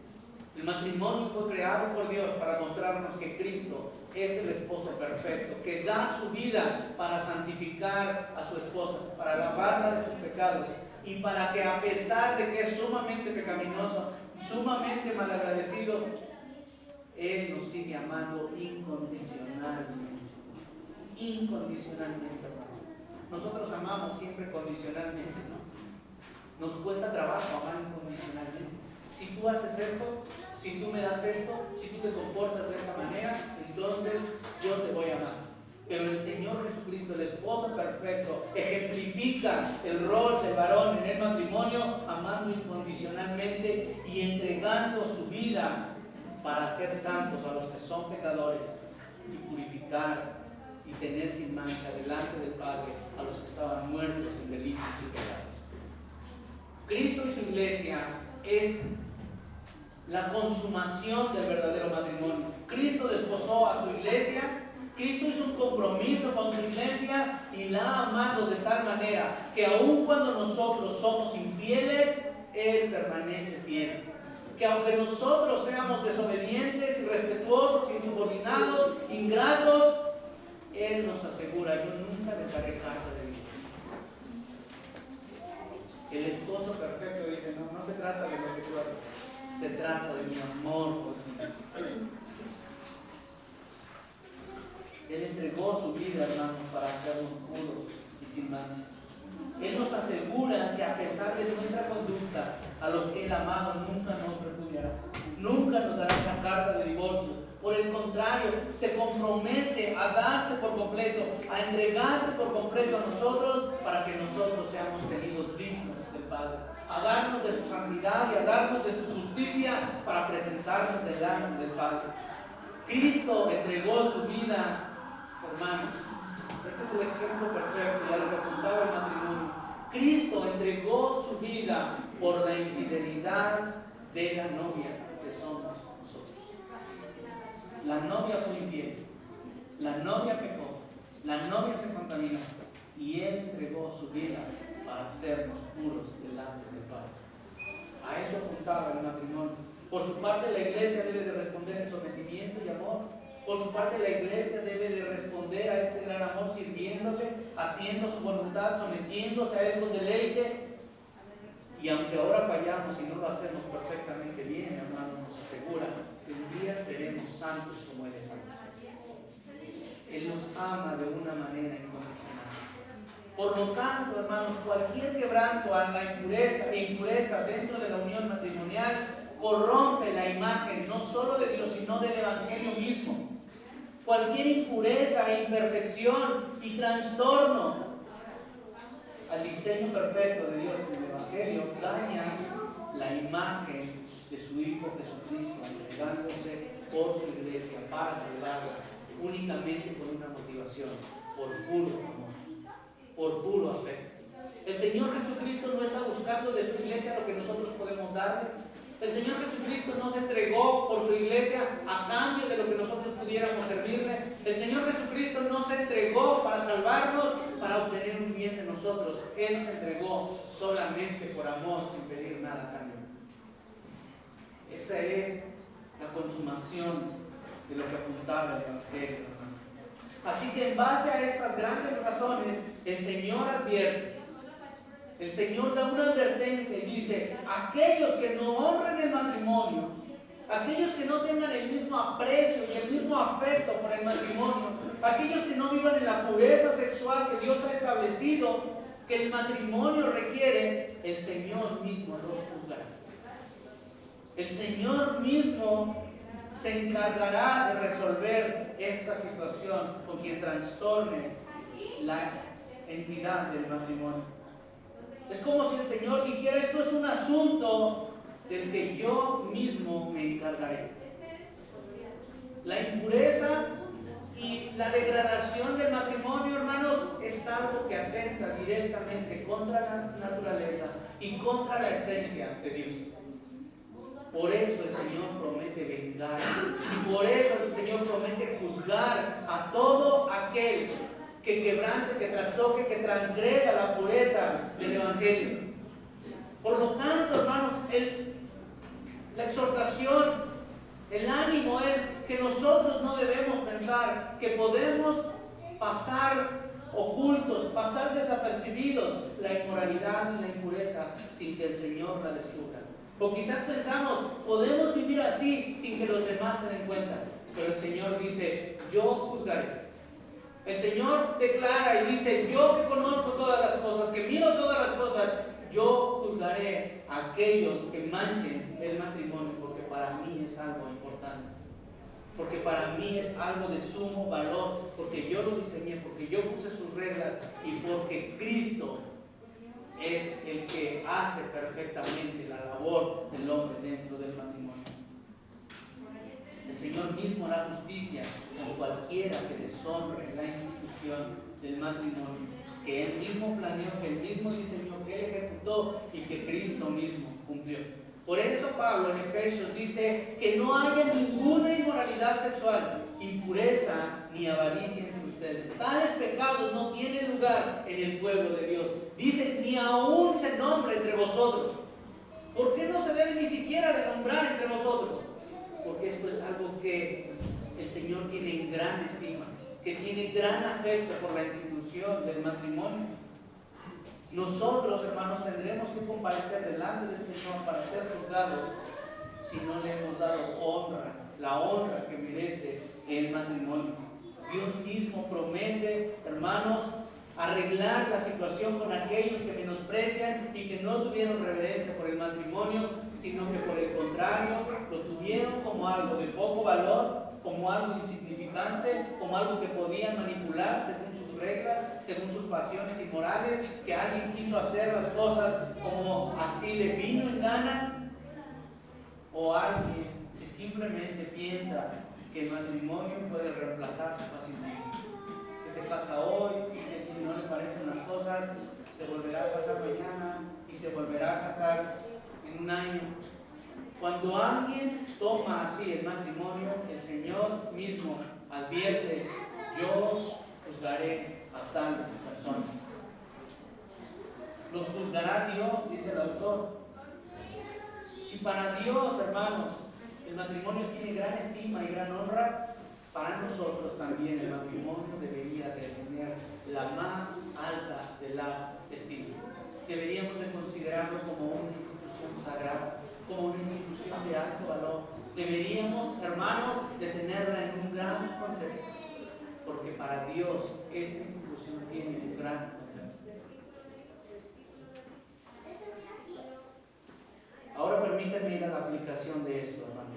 El matrimonio fue creado por Dios para mostrarnos que Cristo es el esposo perfecto, que da su vida para santificar a su esposa, para lavarla de sus pecados y para que, a pesar de que es sumamente pecaminoso, sumamente malagradecido, Él nos sigue amando incondicionalmente. Incondicionalmente, hermano. Nosotros amamos siempre condicionalmente, ¿no? Nos cuesta trabajo amar incondicionalmente. Si tú haces esto, si tú me das esto, si tú te comportas de esta manera, entonces yo te voy a amar. Pero el Señor Jesucristo, el esposo perfecto, ejemplifica el rol del varón en el matrimonio, amando incondicionalmente y entregando su vida para hacer santos a los que son pecadores y purificar y tener sin mancha delante del Padre a los que estaban muertos en delitos y pecados. Cristo y su iglesia es la consumación del verdadero matrimonio. Cristo desposó a su iglesia, Cristo hizo un compromiso con su iglesia y la ha amado de tal manera que aun cuando nosotros somos infieles, Él permanece fiel. Que aunque nosotros seamos desobedientes, irrespetuosos, insubordinados, ingratos, Él nos asegura: yo nunca dejaré carta de Dios. El esposo perfecto dice: no se trata de lo que tú haces, se trata de mi amor por ti. Él es vida, hermanos, para hacernos puros y sin mancha. Él nos asegura que a pesar de nuestra conducta, a los que Él amado nunca nos repudiará, nunca nos dará una carta de divorcio. Por el contrario, se compromete a darse por completo, a entregarse por completo a nosotros para que nosotros seamos tenidos dignos del Padre, a darnos de su santidad y a darnos de su justicia para presentarnos delante del Padre. Cristo entregó su vida, hermanos. Este es el ejemplo perfecto y a lo que apuntaba el matrimonio. Cristo entregó su vida por la infidelidad de la novia que somos nosotros. La novia fue infiel, la novia pecó, la novia se contaminó y Él entregó su vida para hacernos puros delante del Padre. A eso apuntaba el matrimonio. Por su parte, la iglesia debe de responder en sometimiento y amor. Por su parte, la iglesia debe de responder a este gran amor sirviéndole, haciendo su voluntad, sometiéndose a Él con deleite. Y aunque ahora fallamos y no lo hacemos perfectamente bien, hermano, nos asegura que un día seremos santos como Él es santo. Él nos ama de una manera incondicional. Por lo tanto, hermanos, cualquier quebranto a la impureza dentro de la unión matrimonial corrompe la imagen no solo de Dios, sino del Evangelio mismo. Cualquier impureza, imperfección y trastorno al diseño perfecto de Dios en el Evangelio daña la imagen de su Hijo Jesucristo, entregándose por su iglesia para salvarla únicamente por una motivación, por puro amor, por puro afecto. El Señor Jesucristo no está buscando de su iglesia lo que nosotros podemos darle. El Señor Jesucristo no se entregó por su iglesia a cambio de lo que nosotros pudiéramos servirle. El Señor Jesucristo no se entregó para salvarnos, para obtener un bien de nosotros. Él se entregó solamente por amor, sin pedir nada a cambio. Esa es la consumación de lo que apuntaba el Evangelio. Así que en base a estas grandes razones, el Señor advierte. El Señor da una advertencia y dice: aquellos que no honren el matrimonio, aquellos que no tengan el mismo aprecio y el mismo afecto por el matrimonio, aquellos que no vivan en la pureza sexual que Dios ha establecido, que el matrimonio requiere, el Señor mismo los juzgará. El Señor mismo se encargará de resolver esta situación con quien trastorne la entidad del matrimonio. Es como si el Señor dijera: esto es un asunto del que yo mismo me encargaré. La impureza y la degradación del matrimonio, hermanos, es algo que atenta directamente contra la naturaleza y contra la esencia de Dios. Por eso el Señor promete vengar, y por eso el Señor promete juzgar a todo aquel que quebrante, que trastoque, que transgreda la pureza del Evangelio. Por lo tanto, hermanos, la exhortación, el ánimo es que nosotros no debemos pensar que podemos pasar ocultos, pasar desapercibidos la inmoralidad y la impureza sin que el Señor la descubra. O quizás pensamos, podemos vivir así sin que los demás se den cuenta. Pero el Señor dice: yo juzgaré. El Señor declara y dice: yo que conozco todas las cosas, que miro todas las cosas, yo juzgaré a aquellos que manchen el matrimonio, porque para mí es algo importante, porque para mí es algo de sumo valor, porque yo lo diseñé, porque yo puse sus reglas y porque Cristo es el que hace perfectamente la labor del hombre dentro del matrimonio. El Señor mismo hará justicia con cualquiera que deshonre la institución del matrimonio, que Él mismo planeó, que Él mismo diseñó, que Él ejecutó y que Cristo mismo cumplió. Por eso Pablo en Efesios dice que no haya ninguna inmoralidad sexual, impureza ni avaricia entre ustedes. Tales pecados no tienen lugar en el pueblo de Dios. Dice: ni aún se nombre entre vosotros. ¿Por qué no se debe ni siquiera de nombrar entre vosotros? Porque esto es algo que el Señor tiene en gran estima, que tiene gran afecto por la institución del matrimonio. Nosotros, hermanos, tendremos que comparecer delante del Señor para ser juzgados si no le hemos dado honra, la honra que merece el matrimonio. Dios mismo promete, hermanos, arreglar la situación con aquellos que menosprecian y que no tuvieron reverencia por el matrimonio, sino que por el contrario lo tuvieron como algo de poco valor, como algo insignificante, como algo que podían manipular según sus reglas, según sus pasiones inmorales, que alguien quiso hacer las cosas como así le vino en gana, o alguien que simplemente piensa que el matrimonio puede reemplazarse fácilmente, que se casa hoy, que si no le parecen las cosas, se volverá a casar mañana y se volverá a casar en un año. Cuando alguien toma así el matrimonio, el Señor mismo advierte: yo juzgaré a tales personas. Los juzgará Dios, dice el autor. Si para Dios, hermanos, el matrimonio tiene gran estima y gran honra, para nosotros también el matrimonio debería de tener la más alta de las estimas. Deberíamos de considerarlo como una institución sagrada, como una institución de alto valor. Deberíamos, hermanos, de tenerla en un gran concepto, porque para Dios esta institución tiene un gran concepto. Ahora permítanme ir a la aplicación de esto, hermanos.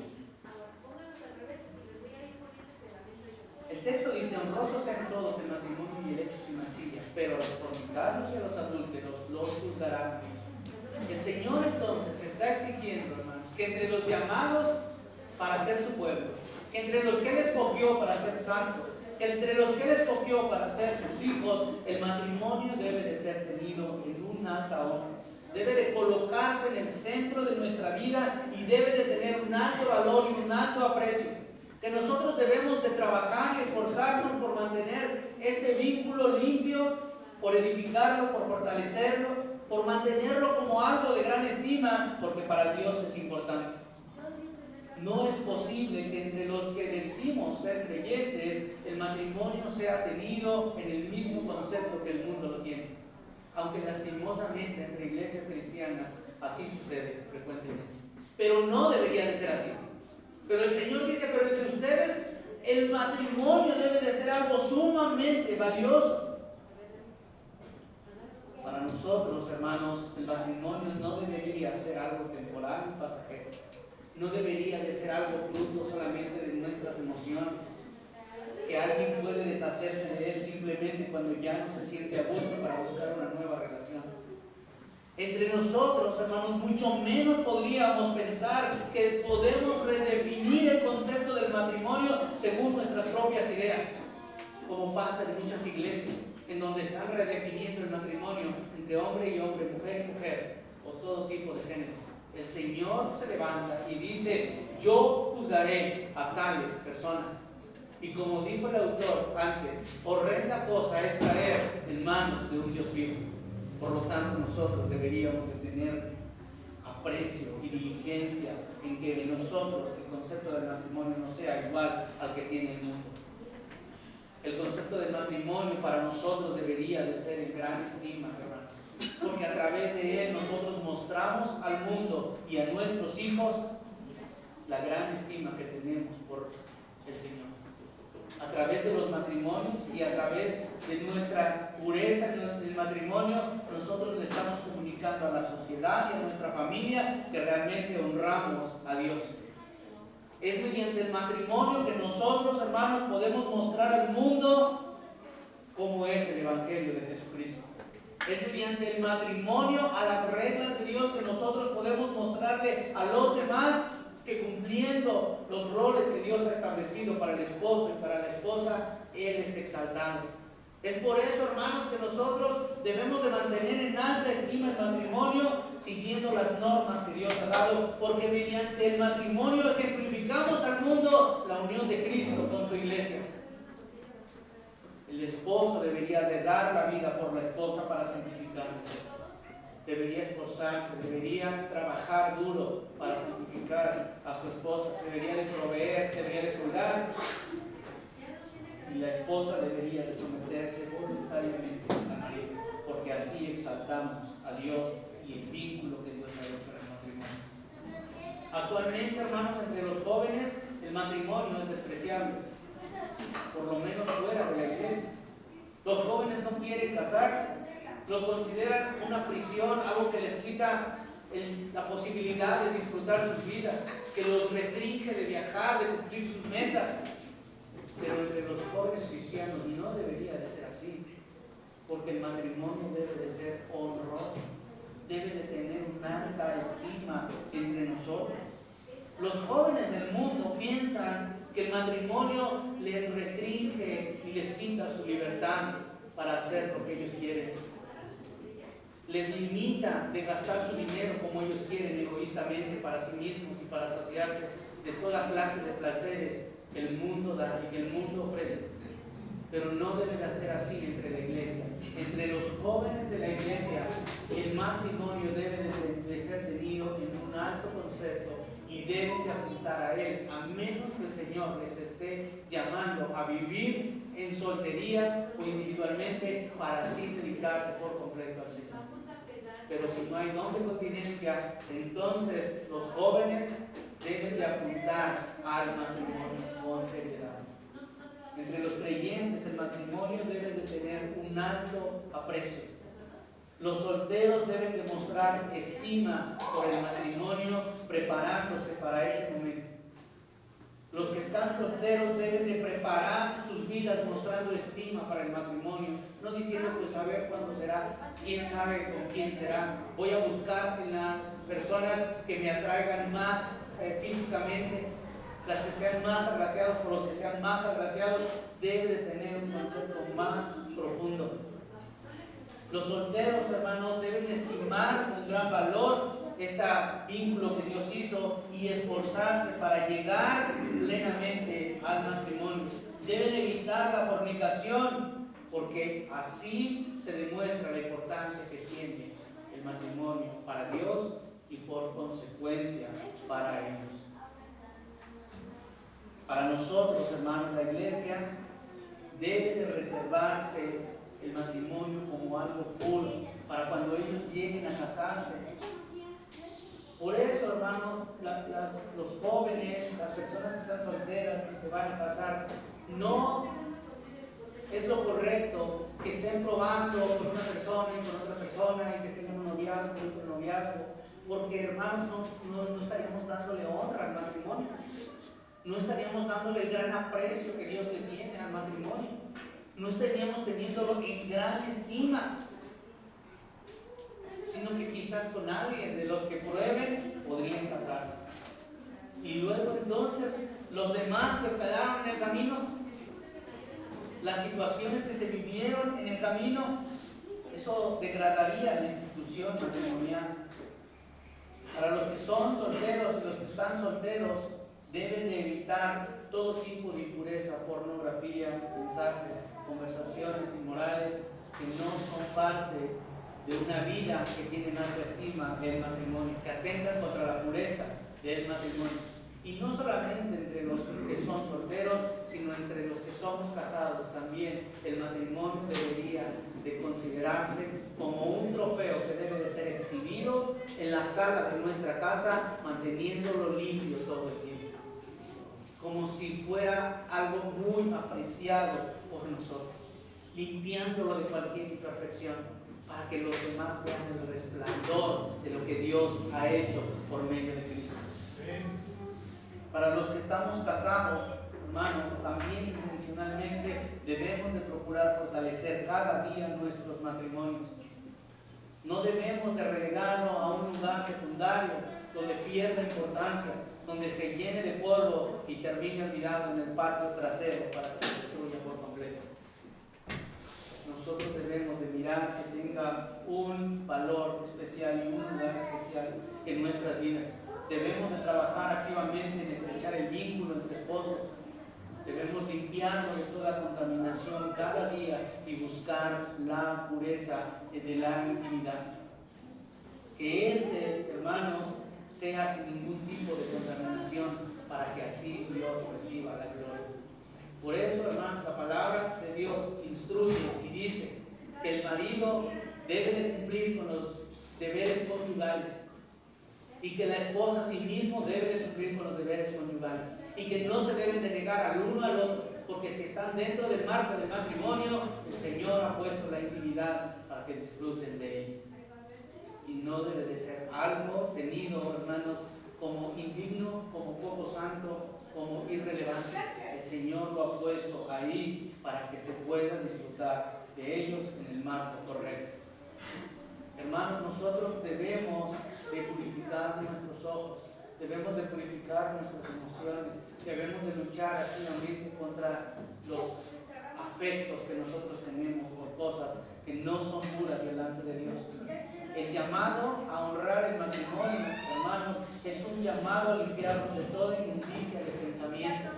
El texto dice: honrosos sean todos el matrimonio y el hecho sin mancilla, pero a los fornicarios y a los adúlteros los juzgarán Dios. El Señor entonces está exigiendo, hermanos, que entre los llamados para ser su pueblo, que entre los que Él escogió para ser santos, que entre los que Él escogió para ser sus hijos, el matrimonio debe de ser tenido en una alta honra. Debe de colocarse en el centro de nuestra vida y debe de tener un alto valor y un alto aprecio. Que nosotros debemos de trabajar y esforzarnos por mantener este vínculo limpio, por edificarlo, por fortalecerlo, por mantenerlo como algo de gran estima, porque para Dios es importante. No es posible que entre los que decimos ser creyentes, el matrimonio sea tenido en el mismo concepto que el mundo lo tiene. Aunque lastimosamente entre iglesias cristianas así sucede frecuentemente. Pero no debería de ser así. Pero el Señor dice: pero entre ustedes el matrimonio debe de ser algo sumamente valioso. Para nosotros, hermanos, el matrimonio no debería ser algo temporal y pasajero. No debería de ser algo fruto solamente de nuestras emociones, que alguien puede deshacerse de él simplemente cuando ya no se siente a gusto para buscar una nueva relación. Entre nosotros, hermanos, mucho menos podríamos pensar que podemos redefinir el concepto del matrimonio según nuestras propias ideas, como pasa en muchas iglesias, en donde están redefiniendo el matrimonio entre hombre y hombre, mujer y mujer, o todo tipo de género. El Señor se levanta y dice: yo juzgaré a tales personas. Y como dijo el autor antes, horrenda cosa es caer en manos de un Dios vivo. Por lo tanto, nosotros deberíamos de tener aprecio y diligencia en que nosotros el concepto del matrimonio no sea igual al que tiene el mundo. El concepto del matrimonio para nosotros debería de ser en gran estima, hermanos, porque a través de él nosotros mostramos al mundo y a nuestros hijos la gran estima que tenemos por el Señor. A través de los matrimonios y a través de nuestra pureza en el matrimonio, nosotros le estamos comunicando a la sociedad y a nuestra familia que realmente honramos a Dios. Es mediante el matrimonio que nosotros, hermanos, podemos mostrar al mundo cómo es el Evangelio de Jesucristo. Es mediante el matrimonio, a las reglas de Dios, que nosotros podemos mostrarle a los demás que cumpliendo los roles que Dios ha establecido para el esposo y para la esposa, Él es exaltado. Es por eso, hermanos, que nosotros debemos de mantener en alta estima el matrimonio, siguiendo las normas que Dios ha dado, porque mediante el matrimonio ejemplificamos al mundo la unión de Cristo con su iglesia. El esposo debería de dar la vida por la esposa para santificarla. Debería esforzarse, debería trabajar duro para santificar a su esposa, debería de proveer, debería de cuidar, y la esposa debería de someterse voluntariamente al marido, porque así exaltamos a Dios y el vínculo que Dios ha hecho en el matrimonio. Actualmente, hermanos, entre los jóvenes el matrimonio es despreciable. por lo menos fuera de la iglesia. Los jóvenes no quieren casarse, lo consideran una prisión, algo que les quita la posibilidad de disfrutar sus vidas, que los restringe de viajar, de cumplir sus metas. Pero entre los jóvenes cristianos no debería de ser así, porque el matrimonio debe de ser honroso, debe de tener una alta estima entre nosotros. Los jóvenes del mundo piensan que el matrimonio les restringe y les quita su libertad para hacer lo que ellos quieren. Les limita de gastar su dinero como ellos quieren, egoístamente para sí mismos y para saciarse de toda clase de placeres que el mundo da y que el mundo ofrece. Pero no debe de ser así entre la iglesia. Entre los jóvenes de la iglesia, el matrimonio debe de ser tenido en un alto concepto y deben de apuntar a él, a menos que el Señor les esté llamando a vivir en soltería o individualmente para así dedicarse por completo al Señor. Pero si no hay don de continencia, entonces los jóvenes deben de apuntar al matrimonio con seriedad. Entre los creyentes el matrimonio debe de tener un alto aprecio. Los solteros deben demostrar estima por el matrimonio preparándose para ese momento. Los que están solteros deben de preparar sus vidas mostrando estima para el matrimonio, no diciendo pues a ver cuándo será, quién sabe con quién será. Voy a buscar en las personas que me atraigan más físicamente, las que sean más agraciados o los que sean más agraciados. Debe de tener un concepto más profundo. Los solteros, hermanos, deben estimar con gran valor este vínculo que Dios hizo y esforzarse para llegar plenamente al matrimonio. Deben evitar la fornicación, porque así se demuestra la importancia que tiene el matrimonio para Dios y por consecuencia para ellos. Para nosotros, hermanos, la iglesia debe de reservarse el matrimonio como algo puro para cuando ellos lleguen a casarse. Por eso, hermanos, los jóvenes, las personas que están solteras, que se van a casar, no es lo correcto que estén probando con una persona y con otra persona y que tengan un noviazgo y otro noviazgo, porque, hermanos, no estaríamos dándole honra al matrimonio, no estaríamos dándole el gran aprecio que Dios le tiene al matrimonio, no estaríamos teniéndolo en gran estima, sino que quizás con alguien de los que prueben podrían casarse. Y luego entonces los demás que quedaron en el camino, las situaciones que se vivieron en el camino, eso degradaría la institución matrimonial. Para los que son solteros y los que están solteros, deben de evitar todo tipo de impureza, pornografía, mensajes, conversaciones inmorales que no son parte de una vida que tiene alta estima del matrimonio, que atentan contra la pureza del matrimonio. Y no solamente entre los que son solteros, sino entre los que somos casados también. El matrimonio debería de considerarse como un trofeo que debe de ser exhibido en la sala de nuestra casa, manteniéndolo limpio todo el tiempo, como si fuera algo muy apreciado por nosotros, limpiándolo de cualquier imperfección, para que los demás vean el resplandor de lo que Dios ha hecho por medio de Cristo. Para los que estamos casados, hermanos, también intencionalmente debemos de procurar fortalecer cada día nuestros matrimonios. No debemos de relegarlo a un lugar secundario donde pierda importancia, donde se llene de polvo y termine olvidado en el patio trasero para que se destruya por completo. Nosotros debemos de mirar que tenga un valor especial y un lugar especial en nuestras vidas. Debemos de trabajar activamente en estrechar el vínculo entre esposos. Debemos limpiarlo de toda contaminación cada día y buscar la pureza de la intimidad. Que hermanos, sea sin ningún tipo de contaminación, para que así Dios reciba la gloria. Por eso, hermanos, la palabra de Dios instruye y dice que el marido debe de cumplir con los deberes conyugales y que la esposa a sí mismo debe de cumplir con los deberes conyugales y que no se deben de negar al uno al otro, porque si están dentro del marco del matrimonio, el Señor ha puesto la intimidad para que disfruten de ella. Y no debe de ser algo tenido, hermanos, como indigno, como poco santo, como irrelevante. El Señor lo ha puesto ahí para que se pueda disfrutar de ellos en el marco correcto. Hermanos, nosotros debemos de purificar nuestros ojos, debemos de purificar nuestras emociones, debemos de luchar activamente contra los afectos que nosotros tenemos por cosas que no son puras delante de Dios. El llamado a honrar el matrimonio, hermanos, es un llamado a limpiarnos de toda inmundicia de pensamientos.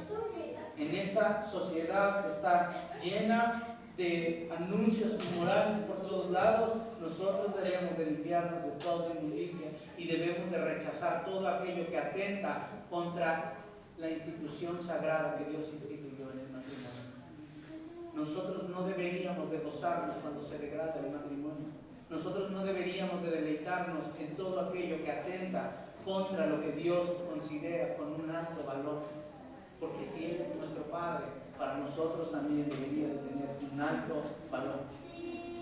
En esta sociedad que está llena de anuncios inmorales por todos lados, nosotros debemos de limpiarnos de toda inmundicia y debemos de rechazar todo aquello que atenta contra la institución sagrada que Dios instituyó en el matrimonio. Nosotros no deberíamos de gozarnos cuando se degrada el matrimonio. Nosotros no deberíamos de deleitarnos en todo aquello que atenta contra lo que Dios considera con un alto valor. Porque si Él es nuestro Padre, para nosotros también debería de tener un alto valor.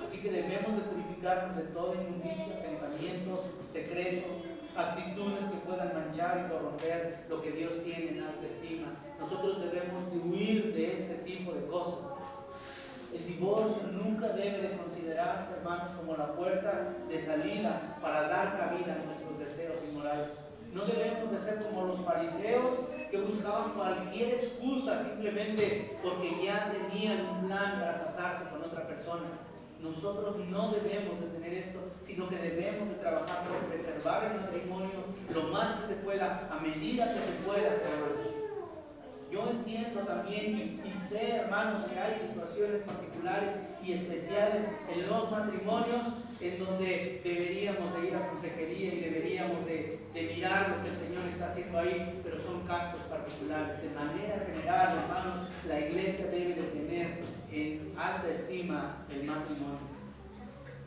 Así que debemos de purificarnos de toda inmundicia, pensamientos secretos, actitudes que puedan manchar y corromper lo que Dios tiene en alta estima. Nosotros debemos de huir de este tipo de cosas. El divorcio nunca debe de considerarse, hermanos, como la puerta de salida para dar cabida a nuestros deseos inmorales. No debemos de ser como los fariseos que buscaban cualquier excusa simplemente porque ya tenían un plan para casarse con otra persona. Nosotros no debemos de tener esto, sino que debemos de trabajar por preservar el matrimonio lo más que se pueda, a medida que se pueda, hermanos. Yo entiendo también y sé, hermanos, que hay situaciones particulares y especiales en los matrimonios en donde deberíamos de ir a consejería y deberíamos de mirar lo que el Señor está haciendo ahí, pero son casos particulares. De manera general, hermanos, la iglesia debe de tener en alta estima el matrimonio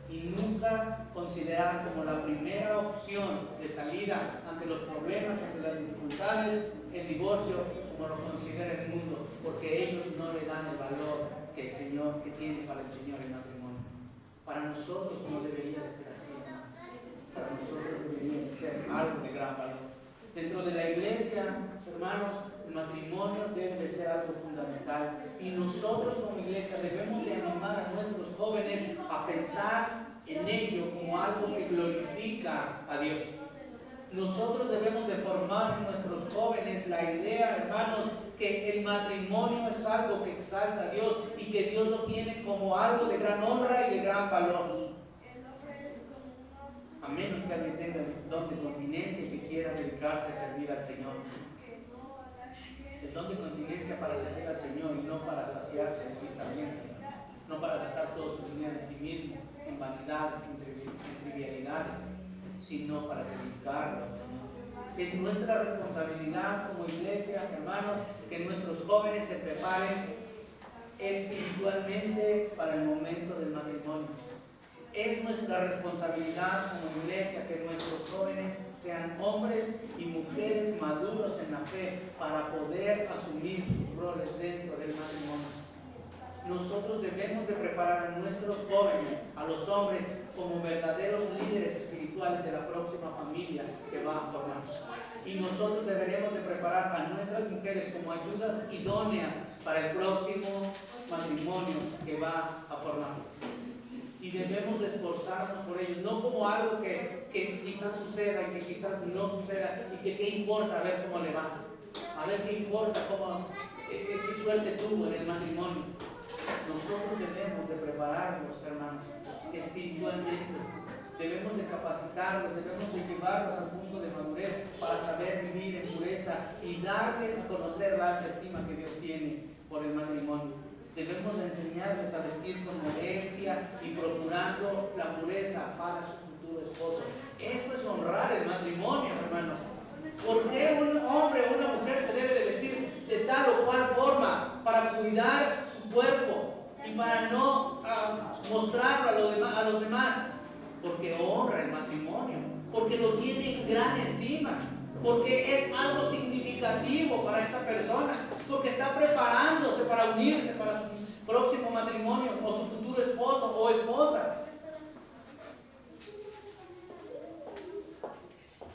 y nunca considerar como la primera opción de salida ante los problemas, ante las dificultades, el divorcio, como lo considera el mundo, porque ellos no le dan el valor que el Señor, que tiene para el Señor el matrimonio. Para nosotros no debería de ser así. Para nosotros debería de ser algo de gran valor. Dentro de la iglesia, hermanos, el matrimonio debe de ser algo fundamental. Y nosotros como iglesia debemos de animar a nuestros jóvenes a pensar en ello como algo que glorifica a Dios. Nosotros debemos de formar en nuestros jóvenes la idea, hermanos, que el matrimonio es algo que exalta a Dios y que Dios lo tiene como algo de gran honra y de gran valor. A menos que alguien tenga el don de continencia y que quiera dedicarse a servir al Señor. El don de continencia para servir al Señor y no para saciarse egoístamente, no para gastar todo su dinero en sí mismo, en vanidades, en trivialidades, sino para dedicarlo al Señor. Es nuestra responsabilidad como iglesia, hermanos, que nuestros jóvenes se preparen espiritualmente para el momento del matrimonio. Es nuestra responsabilidad como iglesia que nuestros jóvenes sean hombres y mujeres maduros en la fe para poder asumir sus roles dentro del matrimonio. Nosotros debemos de preparar a nuestros jóvenes, a los hombres, como verdaderos líderes espirituales de la próxima familia que va a formar. Y nosotros deberemos de preparar a nuestras mujeres como ayudas idóneas para el próximo matrimonio que va a formar. Y debemos de esforzarnos por ellos, no como algo que quizás suceda y que quizás no suceda y que qué importa, a ver cómo le va, a ver qué importa, qué suerte tuvo en el matrimonio. Nosotros debemos de prepararnos, hermanos, espiritualmente. Debemos de capacitarlos, debemos de llevarlos al punto de madurez para saber vivir en pureza y darles a conocer la alta estima que Dios tiene por el matrimonio. Debemos enseñarles a vestir con modestia y procurando la pureza para su futuro esposo. Eso es honrar el matrimonio, hermanos. ¿Por qué un hombre o una mujer se debe de vestir de tal o cual forma? Para cuidar su cuerpo y para no mostrarlo a los demás. Porque honra el matrimonio, porque lo tiene en gran estima. porque es algo significativo para esa persona, porque está preparándose para unirse para su próximo matrimonio o su futuro esposo o esposa.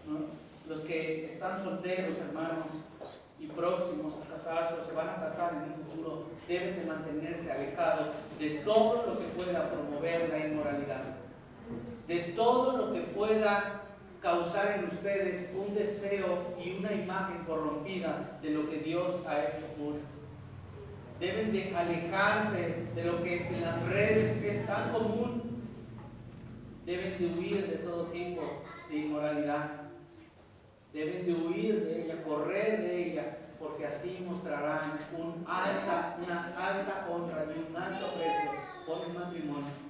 ¿No? Los que están solteros, hermanos, y próximos a casarse o se van a casar en un futuro, deben de mantenerse alejados de todo lo que pueda promover la inmoralidad, de todo lo que pueda causar en ustedes un deseo y una imagen corrompida de lo que Dios ha hecho puro. Deben de alejarse de lo que en las redes es tan común. Deben de huir de todo tipo de inmoralidad. Deben de huir de ella, correr de ella, porque así mostrarán una alta honra y un alto precio por el matrimonio.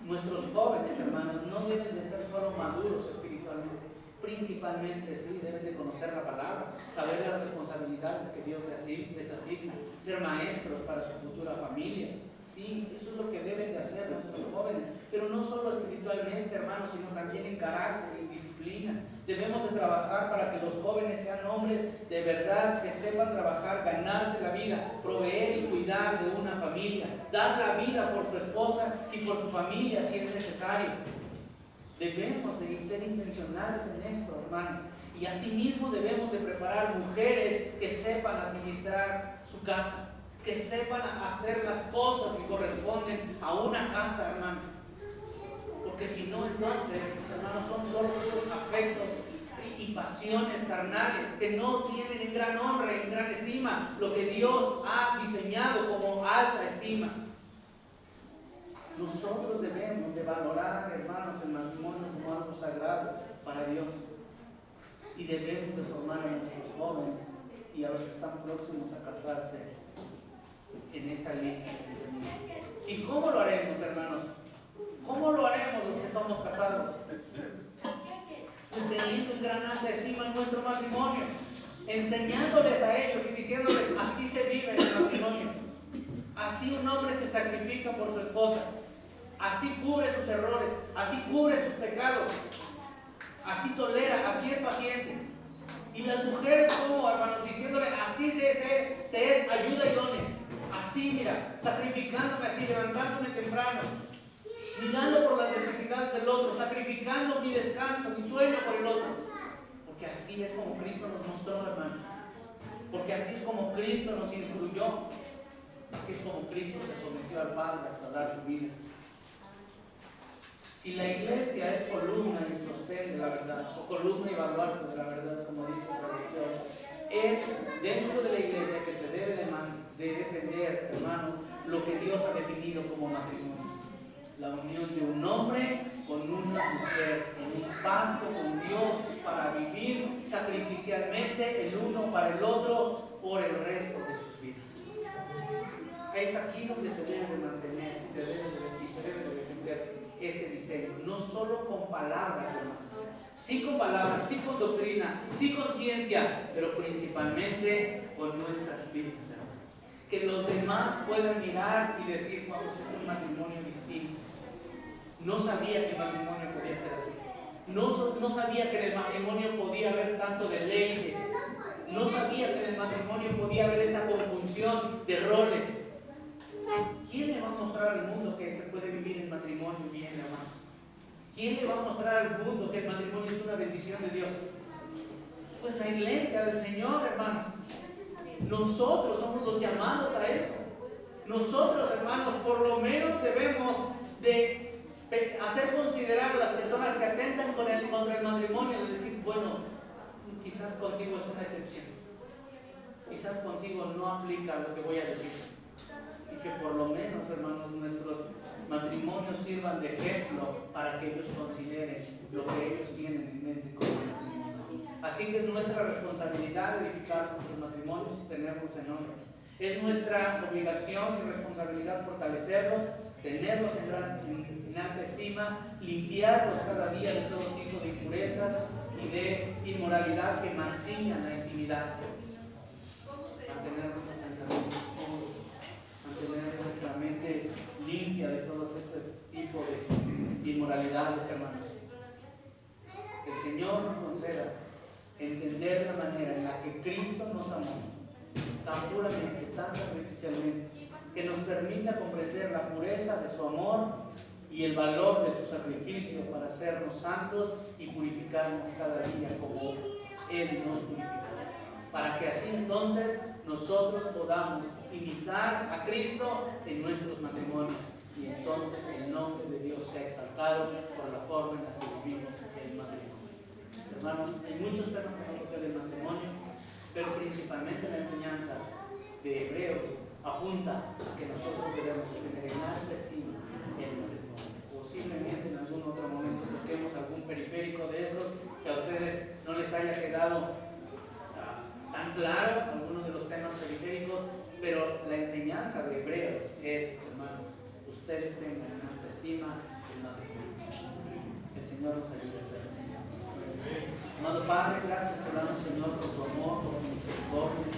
Nuestros jóvenes, hermanos, no deben de ser solo maduros espiritualmente, principalmente sí, deben de conocer la palabra, saber las responsabilidades que Dios les asigna, ser maestros para su futura familia. Sí, eso es lo que deben de hacer nuestros jóvenes, pero no solo espiritualmente, hermanos, sino también en carácter, en disciplina. Debemos de trabajar para que los jóvenes sean hombres de verdad, que sepan trabajar, ganarse la vida, proveer y cuidar de una familia, dar la vida por su esposa y por su familia si es necesario. Debemos de ser intencionales en esto, hermanos. Y asimismo debemos de preparar mujeres que sepan administrar su casa, que sepan hacer las cosas que corresponden a una casa, hermanos. Porque si no, entonces, hermanos, son solo esos afectos y pasiones carnales que no tienen en gran honra y en gran estima lo que Dios ha diseñado como alta estima. Nosotros debemos de valorar, hermanos, el matrimonio como algo sagrado para Dios. Y debemos de formar a nuestros jóvenes y a los que están próximos a casarse en esta línea de pensamiento. ¿Y cómo lo haremos, hermanos? ¿Cómo lo haremos los que somos casados? Pues teniendo en gran alta estima en nuestro matrimonio, enseñándoles a ellos y diciéndoles: así se vive en el matrimonio, así un hombre se sacrifica por su esposa, así cubre sus errores, así cubre sus pecados, así tolera, así es paciente. Y las mujeres, como, hermanos, diciéndole: así se es ayuda idónea, así, mira, sacrificándome, así, levantándome temprano, mirando por las necesidades del otro, sacrificando mi descanso, mi sueño por el otro. Porque así es como Cristo nos mostró, hermanos. Porque así es como Cristo nos instruyó. Así es como Cristo se sometió al Padre hasta dar su vida. Si la iglesia es columna y sostén de la verdad, o columna y baluarte de la verdad, como dice la traducción, es dentro de la iglesia que se debe de defender, hermanos, lo que Dios ha definido como matrimonio. La unión de un hombre con una mujer, en un pacto con Dios para vivir sacrificialmente el uno para el otro por el resto de sus vidas. Es aquí donde se debe de mantener y se debe de defender ese diseño, no solo con palabras, hermanos, sí con palabras, sí con doctrina, sí con ciencia, pero principalmente con nuestras vidas, hermanos. Que los demás puedan mirar y decir: vamos, es un matrimonio distinto. No sabía que el matrimonio podía ser así. No sabía que en el matrimonio podía haber tanto deleite. No sabía que en el matrimonio podía haber esta conjunción de roles. ¿Quién le va a mostrar al mundo que se puede vivir en matrimonio bien, hermano? ¿Quién le va a mostrar al mundo que el matrimonio es una bendición de Dios? Pues la iglesia del Señor, hermano. Nosotros somos los llamados a eso. Nosotros, hermanos, por lo menos debemos de hacer considerar a las personas que atentan contra el matrimonio, de decir: bueno, quizás contigo es una excepción, quizás contigo no aplica lo que voy a decir, y que por lo menos, hermanos, nuestros matrimonios sirvan de ejemplo para que ellos consideren lo que ellos tienen en mente como matrimonio. Así que es nuestra responsabilidad edificar nuestros matrimonios y tenerlos en honra. Es nuestra obligación y responsabilidad fortalecerlos, tenerlos en alta estima, limpiarlos cada día de todo tipo de impurezas y de inmoralidad que mancillan la intimidad. Mantener nuestros pensamientos puros, mantener nuestra mente limpia de todos este tipo de inmoralidades, hermanos. Que el Señor nos conceda entender la manera en la que Cristo nos amó tan puramente, tan sacrificialmente, que nos permita comprender la pureza de su amor y el valor de su sacrificio para hacernos santos y purificarnos cada día como Él nos purifica, para que así entonces nosotros podamos imitar a Cristo en nuestros matrimonios y entonces el nombre de Dios sea exaltado por la forma en la que vivimos el matrimonio. Hermanos, hay muchos temas que no tocan del matrimonio, pero principalmente la enseñanza de Hebreos apunta a que nosotros debemos tener en alta estima el matrimonio. Posiblemente en algún otro momento toquemos algún periférico de estos que a ustedes no les haya quedado tan claro, algunos de los temas periféricos, pero la enseñanza de Hebreos es, hermanos, ustedes tengan en alta estima el matrimonio. El Señor nos ayude a ser así. Amado Padre, gracias te damos, Señor, por tu amor, por tu misericordia.